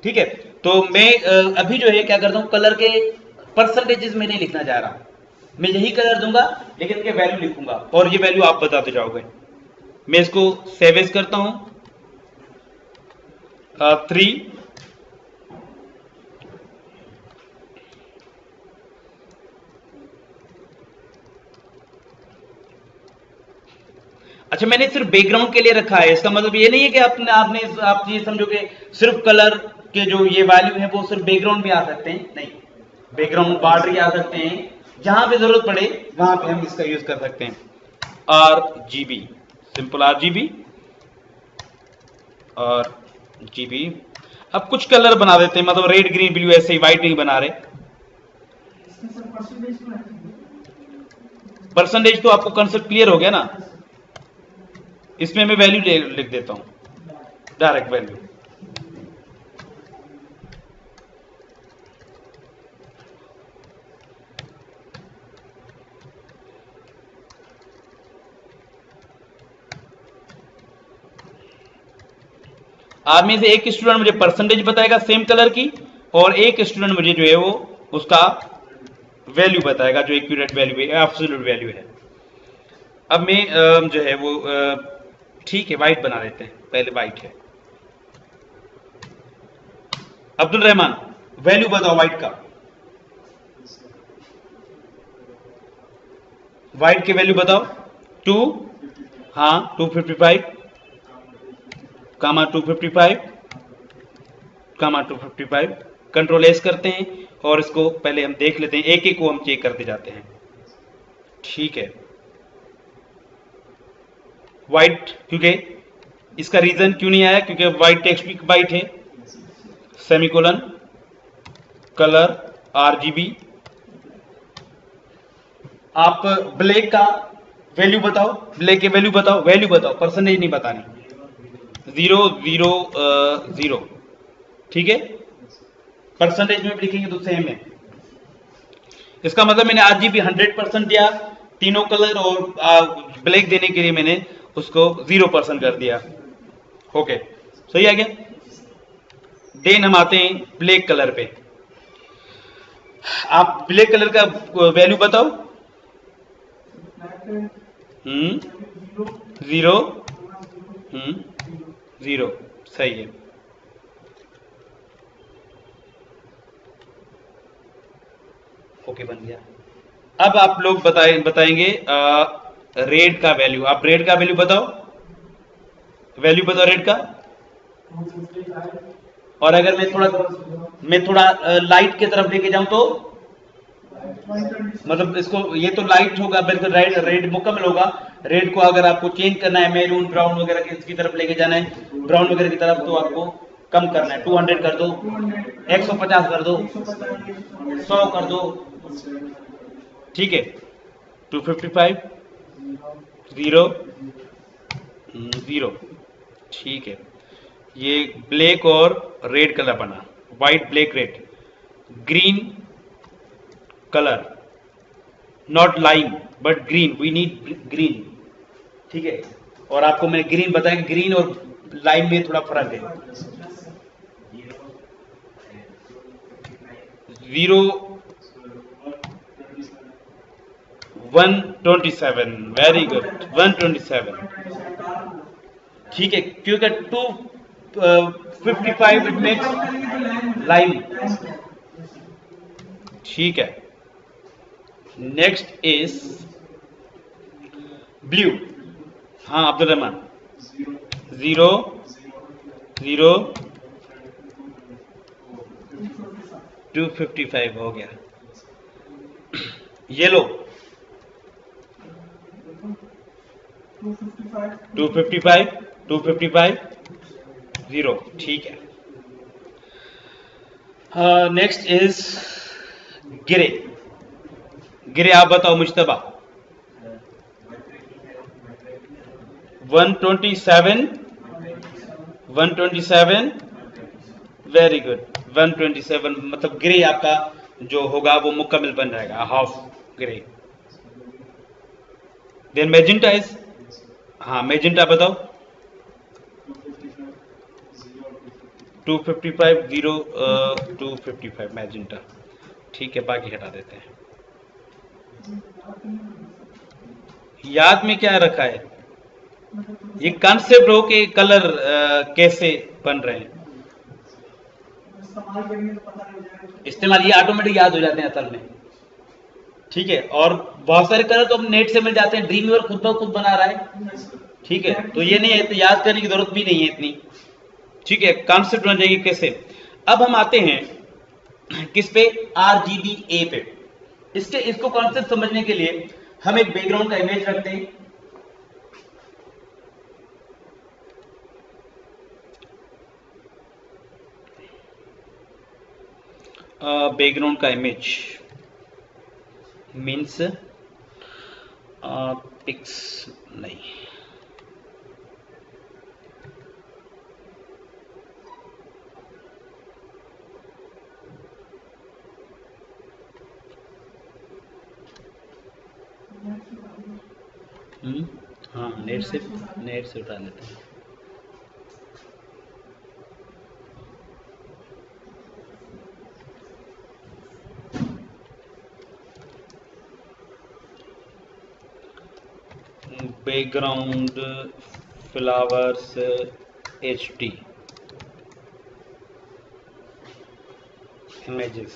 ठीक है, तो मैं अभी जो है क्या करता हूं, कलर के परसेंटेजेस में नहीं लिखना चाह रहा। मैं यही कलर दूंगा लेकिन इनके वैल्यू लिखूंगा और ये वैल्यू आप बताते जाओगे। मैं इसको सेव एज करता हूं 3। अच्छा, मैंने सिर्फ बैकग्राउंड के लिए रखा है। इसका मतलब ये नहीं है कि आप ये समझो कि सिर्फ कलर के जो ये वैल्यू है वो सिर्फ बैकग्राउंड में आ सकते हैं। नहीं, बैकग्राउंड बॉर्डर भी आ सकते हैं, जहां पे जरूरत पड़े वहां पे हम इसका यूज कर सकते हैं। RGB, सिंपल RGB और GB। अब कुछ कलर बना देते हैं, मतलब रेड ग्रीन ब्लू, ऐसे ही व्हाइट नहीं बना रहे। परसेंटेज तो आपको कंसेप्ट क्लियर हो गया ना। इसमें मैं वैल्यू लिख देता हूं, डायरेक्ट वैल्यू। आप में से एक स्टूडेंट मुझे परसेंटेज बताएगा सेम कलर की, और एक स्टूडेंट मुझे जो है वो उसका वैल्यू बताएगा जो एक्यूरेट वैल्यू है, एब्सोल्यूट वैल्यू है। अब मैं जो है वो ठीक है, व्हाइट बना देते हैं, पहले व्हाइट है। अब्दुल रहमान, वैल्यू बताओ व्हाइट का। व्हाइट की वैल्यू बताओ। 2, हाँ 255, कामा 255, कामा 255। कंट्रोल एस करते हैं और इसको पहले हम देख लेते हैं, एक एक को हम चेक करते जाते हैं। ठीक है, व्हाइट, क्योंकि इसका रीजन क्यों नहीं आया, क्योंकि व्हाइट टेक्स्ट भी व्हाइट है। Semicolon, colour RGB। आप ब्लैक का वैल्यू बताओ, ब्लैक के वैल्यू बताओ, वैल्यू बताओ, परसेंटेज नहीं बतानी। 0 0 0। ठीक है, परसेंटेज में भी लिखेंगे तो सेम है। इसका मतलब मैंने RGB 100% दिया तीनों कलर, और ब्लैक देने के लिए मैंने उसको 0% कर दिया। ओके, सही आ गया। देन हम आते हैं ब्लैक कलर पे। आप ब्लैक कलर का वैल्यू बताओ। जीरो, जीरो, सही है। ओके, बन गया। अब आप लोग बताएंगे रेड का वैल्यू। आप रेड का वैल्यू बताओ, वैल्यू बताओ रेड का। और अगर मैं थोड़ा लाइट की तरफ लेके जाऊं तो मतलब इसको, ये तो लाइट होगा बिल्कुल, रेड रेड मुकम्मल होगा। रेड को अगर आपको चेंज करना है मैरून ब्राउन वगैरह की तरफ लेके जाना है, ब्राउन वगैरह की तरफ, तो आपको कम करना है। 200 कर दो, 150 कर दो, 100 कर दो, ठीक है। 255, जीरो, जीरो, ठीक है। ये ब्लैक और रेड कलर बना, white black red. Green colour, not lime but green, we need green, ठीक है। और आपको मैंने ग्रीन बताया, ग्रीन और लाइम में थोड़ा फर्क है। जीरो, 127, वेरी गुड, 127, ठीक है। क्योंकि 255 इट मेक्स लाइम, ठीक है। Next is blue. हाँ अब्दुल रहमान, जीरो, जीरो, 255 हो गया। येलो, 255, 255, जीरो, ठीक है। Next is grey. ग्रे आप बताओ मुश्तबा। 127, 127, वेरी गुड, 127, मतलब ग्रे आपका जो होगा वो मुकम्मल बन जाएगा, half grey. Then magenta is, हाँ मैजेंटा बताओ। 255, जीरो, 255 मैजेंटा, ठीक है। बाकी हटा देते हैं। याद में क्या रखा है, ये कॉन्सेप्ट हो कि कलर कैसे बन रहे हैं, इस्तेमाल, ये ऑटोमेटिक याद हो जाते हैं असल में, ठीक है। और बहुत सारे कलर तो हम नेट से मिल जाते हैं, ड्रीम व्यूअर खुद ब खुद बना रहा है, ठीक है। तो ये नहीं है, तो याद करने की जरूरत भी नहीं है इतनी, ठीक है। कॉन्सेप्ट बन जाएगी कैसे। अब हम आते हैं किस पे, RGBA पे। इसको कॉन्सेप्ट समझने के लिए हम एक बैकग्राउंड का इमेज रखते हैं। बैकग्राउंड का इमेज मीन्स पिक्स नहीं, हाँ नेट से उठा लेते हैं। बैकग्राउंड फ्लावर्स HD इमेजेस,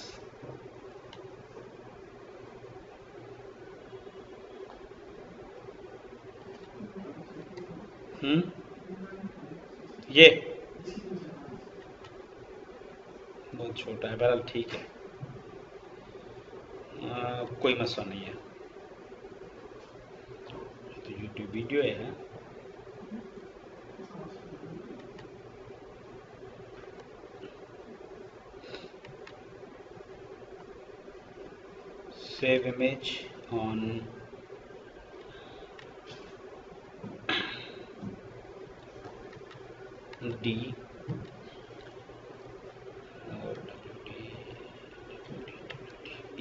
ये बहुत छोटा है, बहरहाल ठीक है, कोई मसला नहीं है। तो यूट्यूब वीडियो है, save image on D और E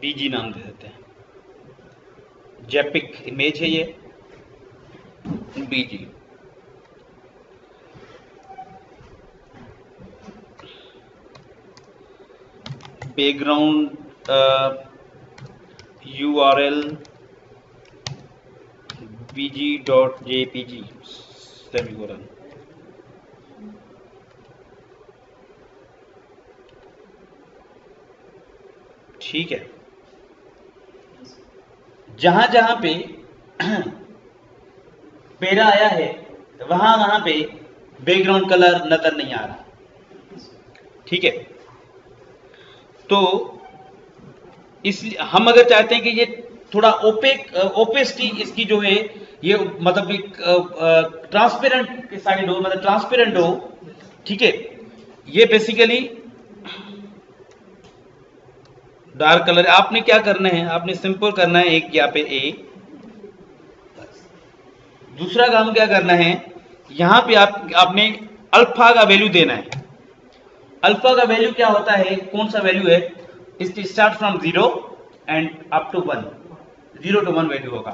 BG नाम दे देते हैं। जेपिक इमेज है ये, BG। Background URL bg.jpg semicolon. ठीक है, जहां जहां पे पेरा आया है वहां वहां पे बैकग्राउंड कलर नजर नहीं आ रहा। ठीक है, तो इसलिए हम अगर चाहते हैं कि ये थोड़ा ओपेसिटी इसकी जो है ये मतलब एक ट्रांसपेरेंट के साइड हो, मतलब ट्रांसपेरेंट हो। ठीक है, ये बेसिकली डार्क कलर। आपने क्या करना है, आपने सिंपल करना है एक यहाँ पे ए। दूसरा काम क्या करना है, यहां पे आपने अल्फा का वैल्यू देना है। अल्फा का वैल्यू क्या होता है, कौन सा वैल्यू है, it start from 0 and up to 1। 0 to 1 value होगा।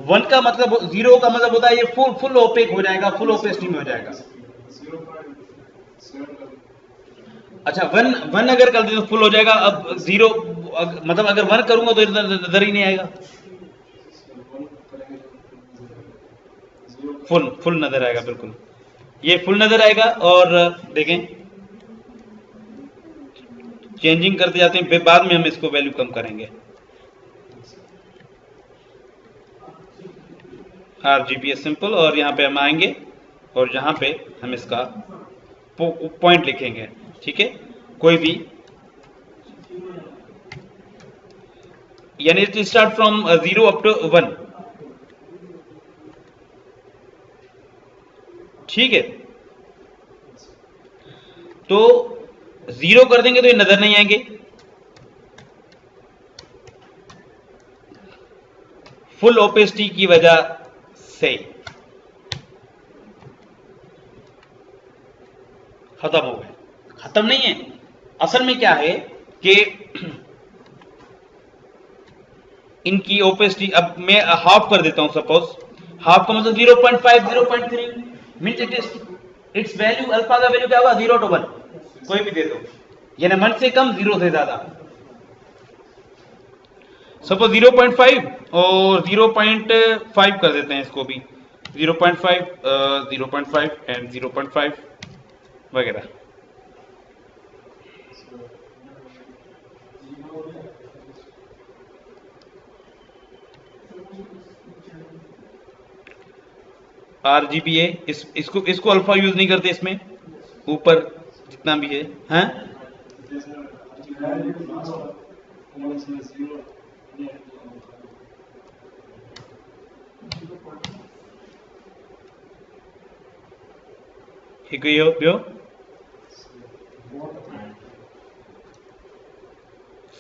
1 का मतलब, 0 का मतलब होता है ये फुल ओपेक हो जाएगा, फुल ओपेसिटी में हो जाएगा। अच्छा, 1 अगर कर दें तो फुल हो जाएगा। अब 0 मतलब अगर 1 करूंगा तो इधर ही नहीं आएगा, फुल नजर आएगा, बिल्कुल ये फुल नजर आएगा। और देखें चेंजिंग करते जाते हैं, बाद में हम इसको वैल्यू कम करेंगे। RGB सिंपल, और यहाँ पे हम आएंगे और यहाँ पे हम इसका पॉइंट लिखेंगे। ठीक है, कोई भी, यानी it start from 0 up to 1। ठीक है, तो 0 कर देंगे तो ये नजर नहीं आएंगे, फुल ओपेसिटी की वजह से खत्म हो गए। खत्म नहीं है, असल में क्या है कि इनकी ओपेसिटी, अब मैं हाफ कर देता हूं, सपोज हाफ का मतलब 0.5 0.3 मींस इट्स वैल्यू, अल्फा का वैल्यू क्या होगा, 0 to 1 कोई भी दे दो, यानी 1 से कम 0 से ज्यादा। सपोज 0.5 और 0.5 कर देते हैं इसको भी, 0.5 0.5 एंड 0.5 वगैरह। RGBA इसको अल्फा यूज नहीं करते इसमें, ऊपर जितना भी है, हैं?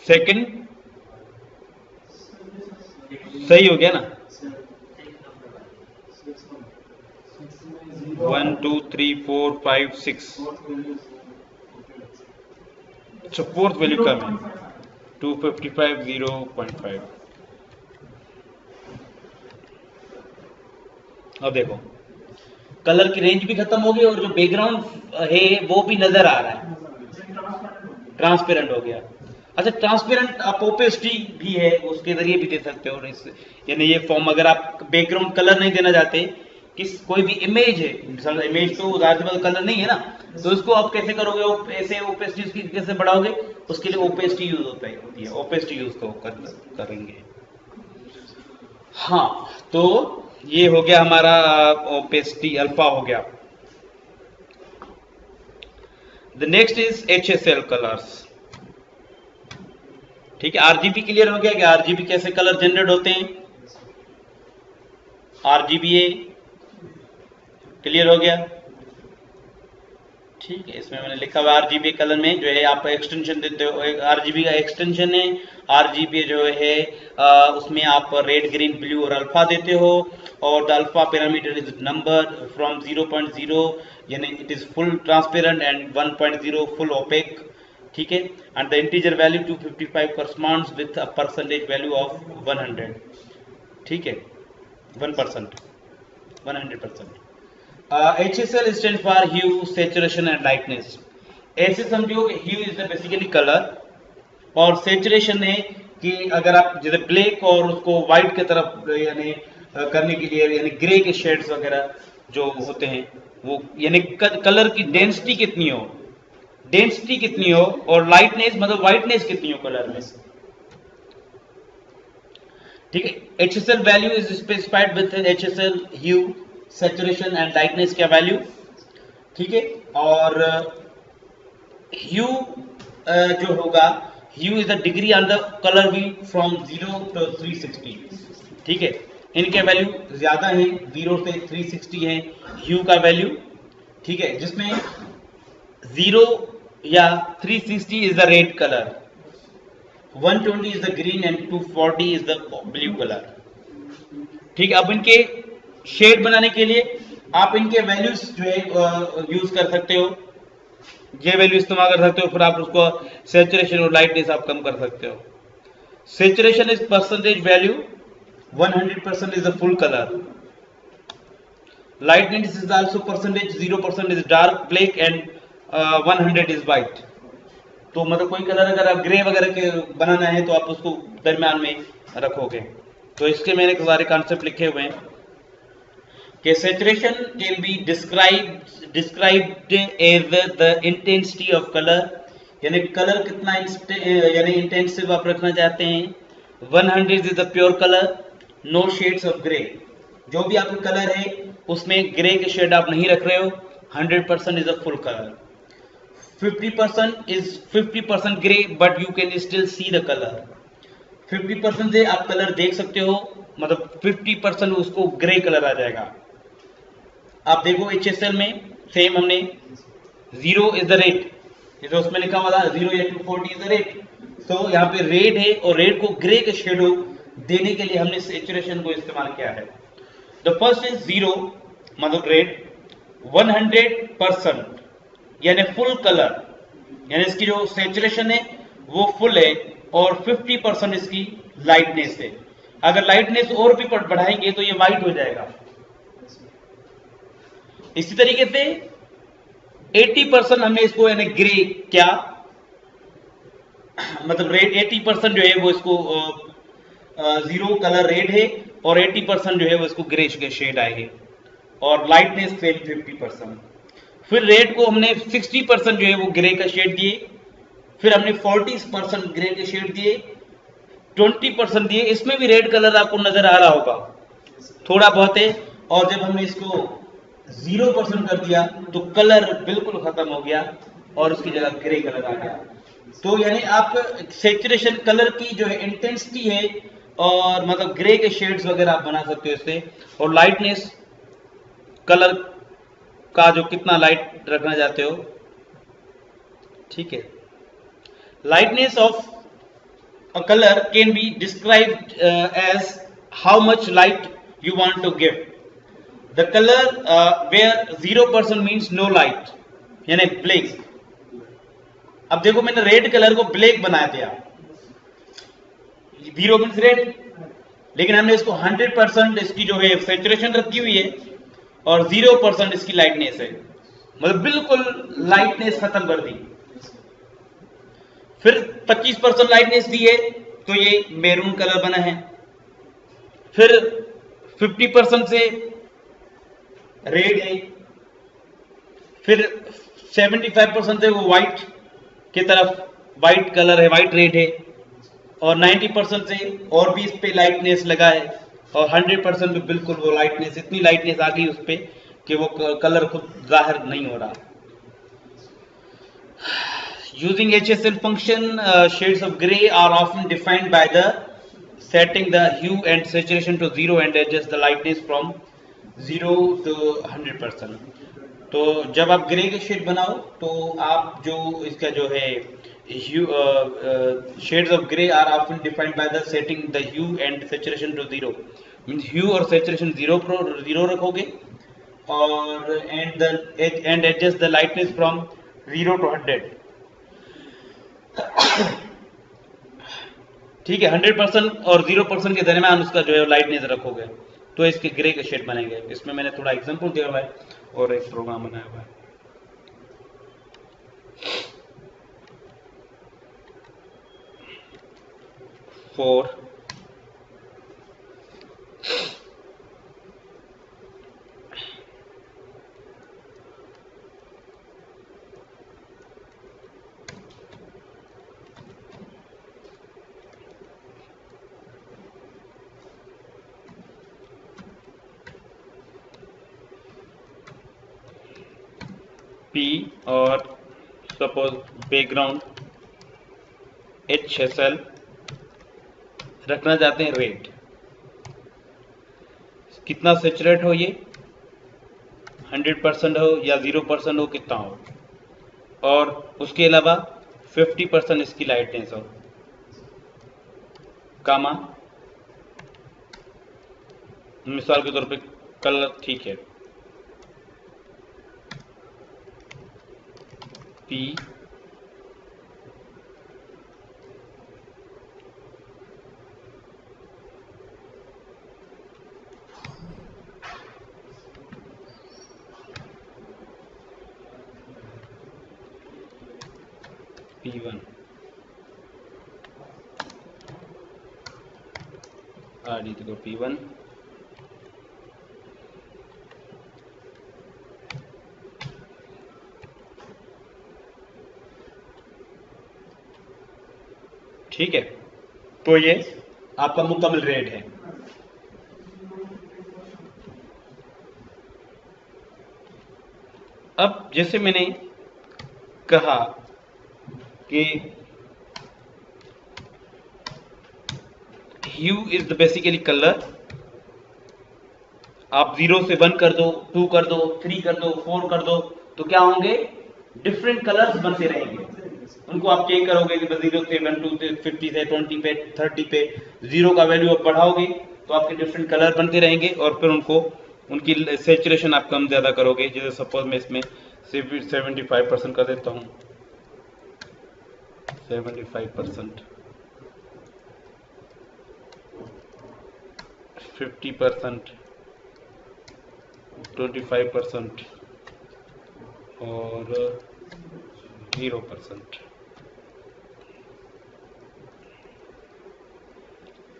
सेकंड सही हो गया ना, 1 2 3 4 5 6, अच्छा फोर्थ वैल्यू कम है, 255 0.5। अब देखो कलर की रेंज भी खत्म हो गई और जो बैकग्राउंड है वो भी नजर आ रहा है, ट्रांसपेरेंट हो गया। अच्छा, ट्रांसपेरेंट आप ओपेसिटी भी है, उसके जरिए भी दे सकते हो। यानी ये फॉर्म, अगर आप बैकग्राउंड कलर नहीं देना चाहते, कोई भी इमेज है, इमेज तो कलर नहीं है ना, तो इसको आप कैसे करोगे, ऐसे ओपेसिटी उसकी कैसे बढ़ाओगे, उसके लिए ओपेसिटी यूज होती है, ओपेसिटी यूज करेंगे। हाँ, तो ये हो गया हमारा ओपेसिटी, अल्फा हो गया। The next is HSL colours. ठीक है, RGB क्लियर हो गया कि RGB कैसे कलर जनरेट होते हैं, RGBA क्लियर हो गया। ठीक है, इसमें मैंने लिखा हुआ RGBA कलर में जो है आप एक्सटेंशन देते हो, RGB का एक्सटेंशन है। RGBA जो है उसमें आप रेड ग्रीन ब्लू और अल्फा देते हो, और the alpha parameter is number from 0.0 यानी it is full transparent and 1.0 full opaque. ठीक है, and the integer value 255 corresponds with a percentage value of 100। ठीक है, 1%, 100%। HSL stands for hue, saturation and lightness। ऐसे समझो कि hue is the basically color और saturation है कि अगर आप जैसे ब्लैक और उसको व्हाइट की तरफ यानी करने के लिए यानी ग्रे के शेड्स वगैरह जो होते हैं वो यानी कलर की डेंसिटी कितनी हो, डेंसिटी कितनी हो और लाइटनेस मतलब व्हाइटनेस कितनी हो कलर में। ठीक है, HSL value is specified with HSL hue saturation and lightness का वैल्यू। ठीक है, और ह्यू जो होगा, hue is the degree on the colour wheel from 0 to 360। ठीक है, इनके वैल्यू ज्यादा है, 0 से 360 है ह्यू का वैल्यू। ठीक है, जिसमें 0 या 360 is the red colour, 120 is the green and 240 is the blue colour. ठीक है, अब इनके शेड बनाने के लिए आप इनके वैल्यूज जो है यूज कर सकते हो, ये वैल्यू इस्तेमाल कर सकते हो, फिर आप उसको सैचुरेशन और लाइटनेस आप कम कर सकते हो। Saturation is percentage value, 100% is the full color. Lightness is also percentage, 0% is dark black and 100 is white. तो मतलब कोई कलर अगर आप ग्रे वगैरह के बनाना है तो आप उसको दरम्यान में रखोगे। तो इसके मैंने सारे कॉन्सेप्ट लिखे हुए हैं कि saturation can be described as the intensity of colour, यानी कलर कितना यानी इंटेंसिव आप रखना चाहते हैं। 100 is the pure colour, no shades of grey, जो भी आपका कलर है उसमें ग्रे के शेड आप नहीं रख रहे हो। 100% is a full colour. 50% grey but you can still see the colour. 50% से आप कलर देख सकते हो, मतलब 50% उसको ग्रे कलर आ जाएगा। आप देखो HSL में सेम हमने 0 इज द रेड, ये तो उसमें लिखा हुआ था 0 या 240 इज द रेड। तो यहाँ पे रेड है और रेड को ग्रे के शेडो देने के लिए हमने सैचुरेशन को इस्तेमाल किया है। द फर्स्ट इज 0 मतलब रेड, 100% यानी फुल कलर, यानी इसकी जो सैचुरेशन है वो फुल है और 50% इसकी लाइटनेस है। अगर लाइटनेस और भी बढ़ाएंगे तो ये व्हाइट हो जाएगा। इसी तरीके से 80% हमने इसको यानी ग्रे क्या मतलब रेड 80% जो है वो इसको 0 कलर रेड है और 80% जो है वो इसको ग्रे के शेड आएंगे और लाइटनेस 50%। फिर रेड को हमने 60% जो है वो ग्रे का शेड दिए, फिर हमने 40% ग्रे के शेड दिए, 20% दिए। इसमें भी रेड कलर आपको नजर आ रहा होगा थोड़ा बहुत है, और जब हमने इसको 0% कर दिया तो कलर बिल्कुल खत्म हो गया और उसकी जगह ग्रे कलर आ गया। तो यानी आप सैचुरेशन कलर की जो है इंटेंसिटी है और मतलब ग्रे के शेड्स वगैरह आप बना सकते हो इससे, और लाइटनेस कलर का जो कितना लाइट रखना चाहते हो। ठीक है, lightness of a colour can be described as how much light you want to give. The colour where 0% means no light यानी ब्लैक। अब देखो मैंने रेड कलर को ब्लैक बना दिया, 0 मीन्स रेड, लेकिन हमने इसको 100% इसकी जो है सैचुरेशन रखी हुई है और 0% इसकी लाइटनेस है, मतलब बिल्कुल लाइटनेस खत्म कर दी। फिर 25% लाइटनेस दी है तो ये मैरून कलर बना है। फिर 50% से रेड है, फिर 75% से वो व्हाइट की तरफ व्हाइट कलर है, व्हाइट रेड है, और 90% से और भी इस पे लाइटनेस लगा है, और 100% में बिल्कुल वो लाइटनेस, इतनी लाइटनेस आ गई उस पे कि वो कलर खुद जाहिर नहीं हो रहा। Using HSL function, shades of gray are often defined by the setting the hue and saturation to 0 and adjust the lightness from 0 to 100%। तो जब आप ग्रे के शेड बनाओ तो आप जो इसका जो है shades of grey are often defined by the setting the hue and saturation to 0, means hue और सैचुरेशन 0 रखोगे और and adjust the lightness from 0 to 100। ठीक है, 100% और 0% के दरमियान उसका जो है लाइटनेस रखोगे तो इसके ग्रे के शेड बनेंगे। इसमें मैंने थोड़ा एग्जांपल दिया हुआ है और एक प्रोग्राम बनाया हुआ है। 4 P और सपोज बैकग्राउंड HSL रखना चाहते हैं रेड। कितना सेचुरेट हो ये, 100% हो या 0% हो, कितना हो, और उसके अलावा 50% इसकी लाइटनेस हो। कामा मिसाल के तौर पे कलर, ठीक है, P P1 RD तो P1 ठीक है। तो ये आपका मुकम्मल रेड है। अब जैसे मैंने कहा कि ह्यू इज द बेसिकली कलर। आप 0 से 1 कर दो, 2 कर दो, 3 कर दो, 4 कर दो, तो क्या होंगे, डिफरेंट कलर्स बनते रहेंगे। उनको आप चेक करोगे कि 0 से 1, 2 से 50 से 20 पे 30 पे 0 का वैल्यू आप बढ़ाओगे तो आपके डिफरेंट कलर बनते रहेंगे, और फिर उनको उनकी सेचुरेशन आप कम ज़्यादा करोगे। जैसे सपोज मैं इसमें 75% कर देता हूँ, 75%, 50%, 25% और 0%।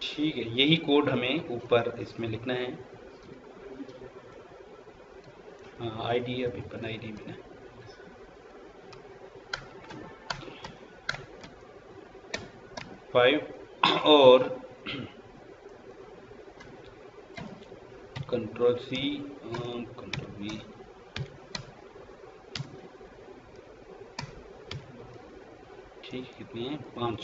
ठीक है, यही कोड हमें ऊपर इसमें लिखना है। हाँ, आईडी अभी बनाई नहीं मैंने। और कंट्रोल C, कंट्रोल V, ठीक है, कितनी है, 5।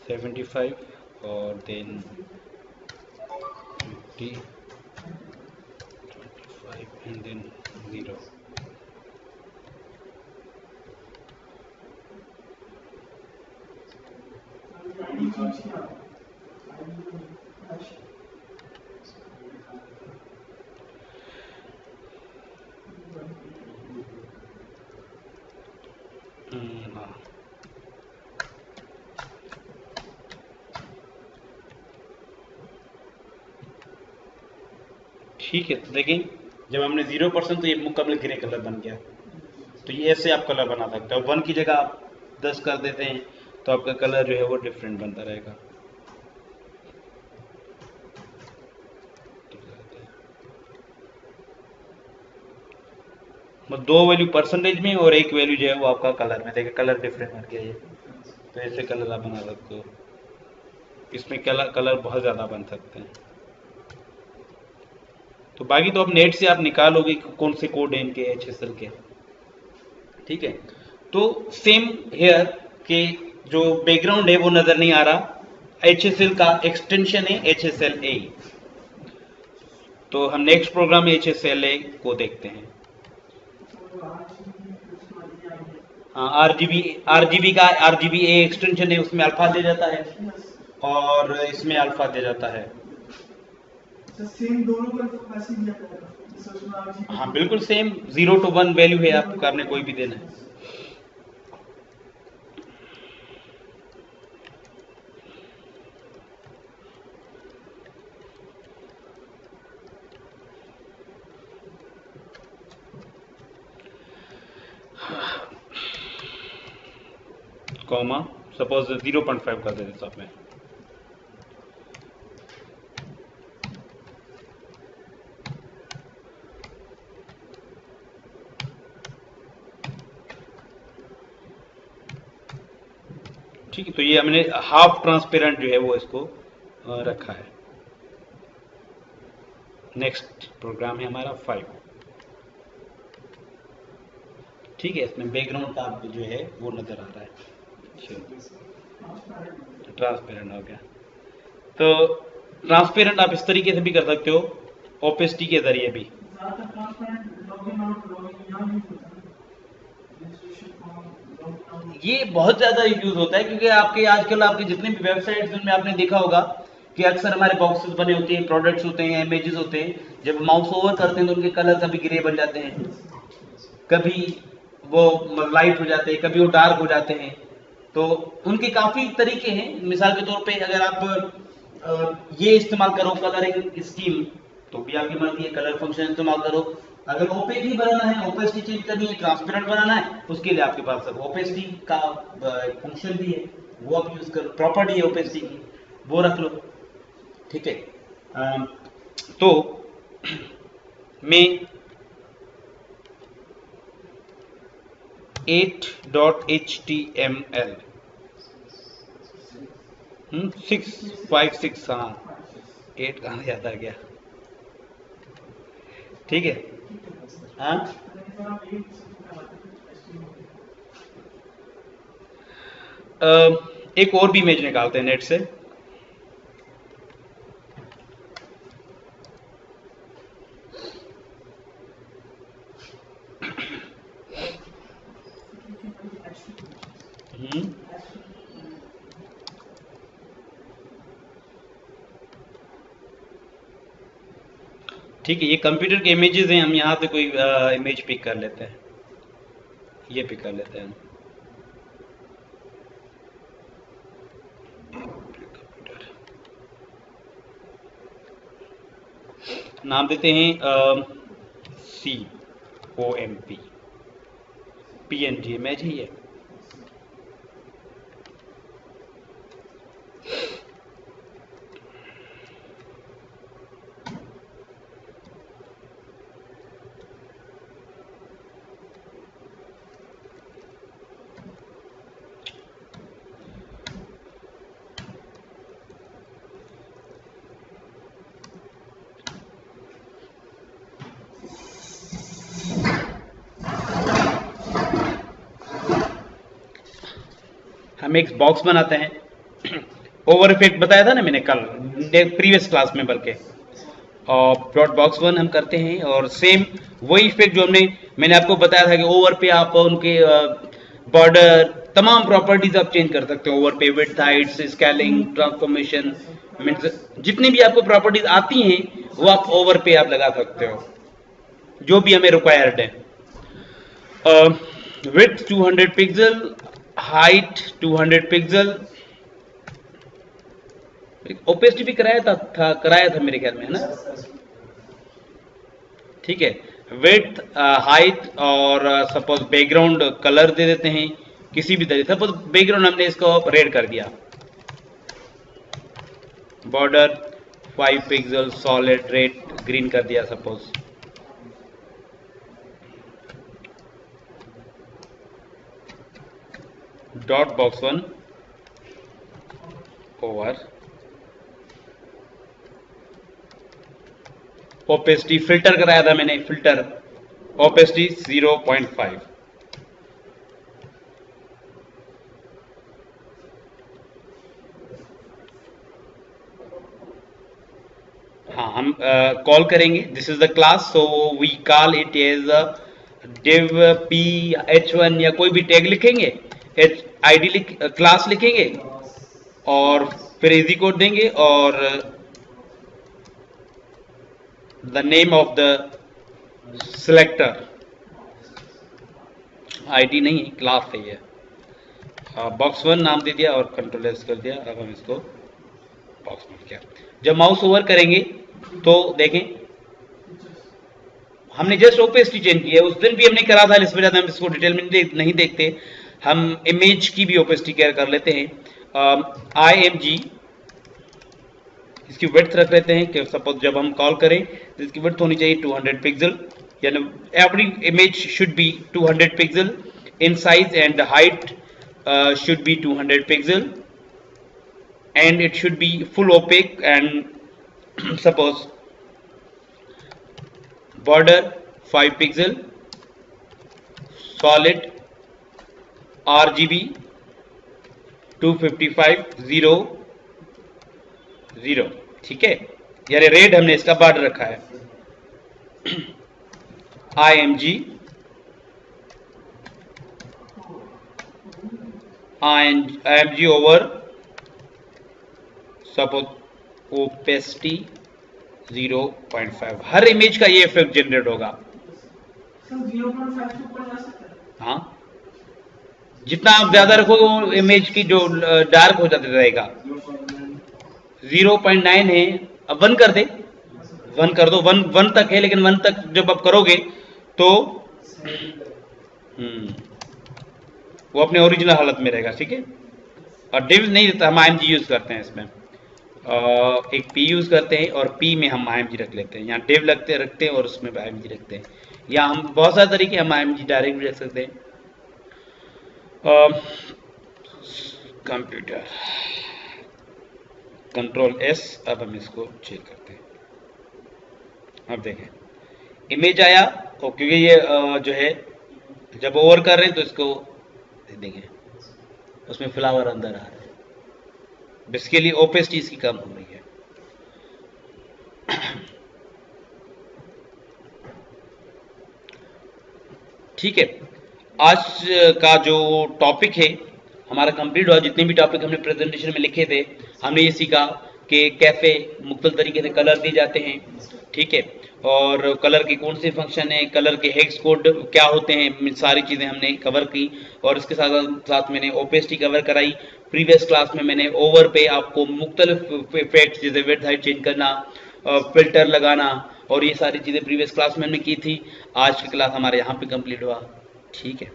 $75 और देन 50, 25 and then 0। हाँ, ठीक है। तो देखिए, जब हमने 0% तो ये मुकम्मल ग्रे कलर बन गया। तो ये ऐसे आप कलर बना सकते हो। 1 की जगह आप 10 कर देते हैं तो आपका कलर जो है वो डिफरेंट बनता रहेगा। दो वैल्यू परसेंटेज में और एक वैल्यू जो है वो आपका कलर में, देखिए कलर डिफरेंट बन गया ये। तो ऐसे कलर आप बना सकते हो। इसमें कलर बहुत ज़्यादा बन सकते हैं। तो बाकी तो अब नेट से आप निकालोगे कि कौन से कोड हैं इनके HSL के। ठीक है, तो सेम हेयर के जो बैकग्राउंड है वो नज़र नहीं आ रहा, HSL का एक्सटेंशन है HSLA। तो हम नेक्स्ट प्रोग्राम में HSLA को देखते हैं। हाँ, RGBA एक्सटेंशन है, उसमें अल्फा दे जाता है और इसमें अल्फा दे जाता है। सेम दोनों का ऐसे दिया जाएगा। हाँ बिल्कुल सेम, 0 to 1 वैल्यू है, आपको आपने कोई भी देना है। कॉमा सपोज 0.5 कर देते सब में। ठीक है, तो ये हमने हाफ ट्रांसपेरेंट जो है वो इसको रखा है। नेक्स्ट प्रोग्राम है हमारा 5। ठीक है, इसमें बैकग्राउंड का जो है वो नजर आ रहा है, ट्रांसपेरेंट हो गया। तो ट्रांसपेरेंट आप इस तरीके से भी कर सकते हो, ओपेसिटी के जरिए भी। ये बहुत ज्यादा यूज होता है क्योंकि आपके आजकल आपके जितने भी वेबसाइट्स उनमें आपने देखा होगा कि अक्सर हमारे बॉक्सेस बने होते हैं, प्रोडक्ट्स होते हैं, इमेजेस होते हैं, जब माउस ओवर करते हैं तो उनके कलर कभी ग्रे बन जाते हैं, कभी वो लाइट हो जाते हैं, कभी वो डार्क हो जाते हैं। तो उनके काफी तरीके हैं। मिसाल के तौर पे अगर आप ये इस्तेमाल करो कलरिंग स्कीम तो भी आपकी मर्जी है, कलर फंक्शन इस्तेमाल करो। अगर ओपेक ही बनाना है, ओपेसिटी चेंज करनी है, ट्रांसपेरेंट बनाना है, उसके लिए आपके पास अब ओपेसिटी का फंक्शन भी है, वो आप यूज करो, प्रॉपर्टी है ओपेसिटी की, वो रख लो। ठीक है, तो मैं 8.html 656 हाँ 8 कहाँ याद आ गया। ठीक है, हाँ एक और भी इमेज निकालते हैं नेट से। ठीक है, ये कंप्यूटर के इमेजेस हैं, हम यहाँ से कोई इमेज पिक कर लेते हैं, ये पिक कर लेते हैं हम। नाम देते हैं COMP, PNG इमेज ही है। हम एक बॉक्स बनाते हैं, ओवर इफेक्ट बताया था ना मैंने कल प्रीवियस क्लास में, बल्कि और डॉट बॉक्स 1 हम करते हैं और सेम वही इफेक्ट जो मैंने आपको बताया था कि ओवर पे आप उनके बॉर्डर तमाम प्रॉपर्टीज आप चेंज कर सकते हो। ओवर पे विड्थ, हाइट्स, स्केलिंग, ट्रांसफॉर्मेशन, जितनी भी आपको प्रॉपर्टीज आती हैं वो आप ओवर पे आप लगा सकते हो, जो भी हमें रिक्वायर्ड है। Width 200 pixel, height 200 pixel, opacity भी कराया था मेरे ख्याल में, है ना। ठीक है, विड्थ, हाइट और सपोज बैकग्राउंड कलर दे देते हैं किसी भी तरीके। सपोज बैकग्राउंड हमने इसको रेड कर दिया, border 5 pixel, solid red green कर दिया suppose. Dot box 1 over, opacity filter कराया था मैंने, फिल्टर ओपेसिटी 0.5। हाँ, हम कॉल करेंगे, this is the class, so we call it as div p-h1 या कोई भी टैग लिखेंगे, id क्लास लिखेंगे और फिर इजी कोड देंगे और the name of the selector, ID नहीं क्लास है ये। बॉक्स 1 नाम दे दिया और कंट्रोल एस कर दिया। अब हम इसको बॉक्स में किया। जब माउस ओवर करेंगे तो देखें हमने जस्ट ओपेसिटी चेंज की है, उस दिन भी हमने करा था, इस वजह से हम इसको डिटेल में नहीं देखते। हम इमेज की भी ओपेसिटी केयर कर लेते हैं। IMG इसकी विड्थ रख लेते हैं कि सपोज जब हम कॉल करें तो इसकी विड्थ होनी चाहिए 200 पिक्सल, यानी every image should be 200 pixel in size and the height should be 200 pixel and it should be full opaque and suppose border 5 pixel solid RGB 255 0 ठीक है, यानी रेड हमने इसका बॉर्डर रखा है। IMG over सपोज ओपेसिटी 0.5, हर image का ये effect generate होगा। सर 0.5 से ऊपर जा सकता है? हाँ, जितना आप ज्यादा रखोगे वो इमेज की जो डार्क हो जाता रहेगा। 0.9 है, अब 1 कर दे, 1 कर दो, 1 तक है, लेकिन 1 तक जब आप करोगे तो वो अपने ओरिजिनल हालत में रहेगा, ठीक है। और डिव नहीं देता, हम IMG यूज करते हैं इसमें, एक P यूज करते हैं और P में हम IMG रख लेते हैं। यहाँ डिव रखते हैं और उसमें IMG रखते हैं, या हम बहुत सारे तरीके हम IMG डायरेक्ट भी रख सकते हैं। कंप्यूटर Ctrl+S, अब हम इसको चेक करते हैं। अब देखें इमेज आया, और क्योंकि ये जो है जब ओवर कर रहे हैं तो इसको देखें उसमें फ्लावर अंदर आ रहा है, बेसिकली ओपेसिटी इसकी कम हो रही है। ठीक है, आज का जो टॉपिक है हमारा कंप्लीट हुआ। जितने भी टॉपिक हमने प्रेजेंटेशन में लिखे थे हमने ये सीखा कि कैसे मुख्तलिफ तरीके से कलर दिए जाते हैं, ठीक है, और कलर के कौन से फंक्शन है, कलर के हेक्स कोड क्या होते हैं, सारी चीज़ें हमने कवर की। और इसके साथ साथ मैंने ओपेसिटी कवर कराई। प्रीवियस क्लास में मैंने ओवर पे आपको मुख्तलिफ इफेक्ट्स जैसे विड्थ हाइट चेंज करना, फिल्टर लगाना और ये सारी चीज़ें प्रीवियस क्लास में हमने की थी। आज की क्लास हमारे यहाँ पे कंप्लीट हुआ, ठीक है।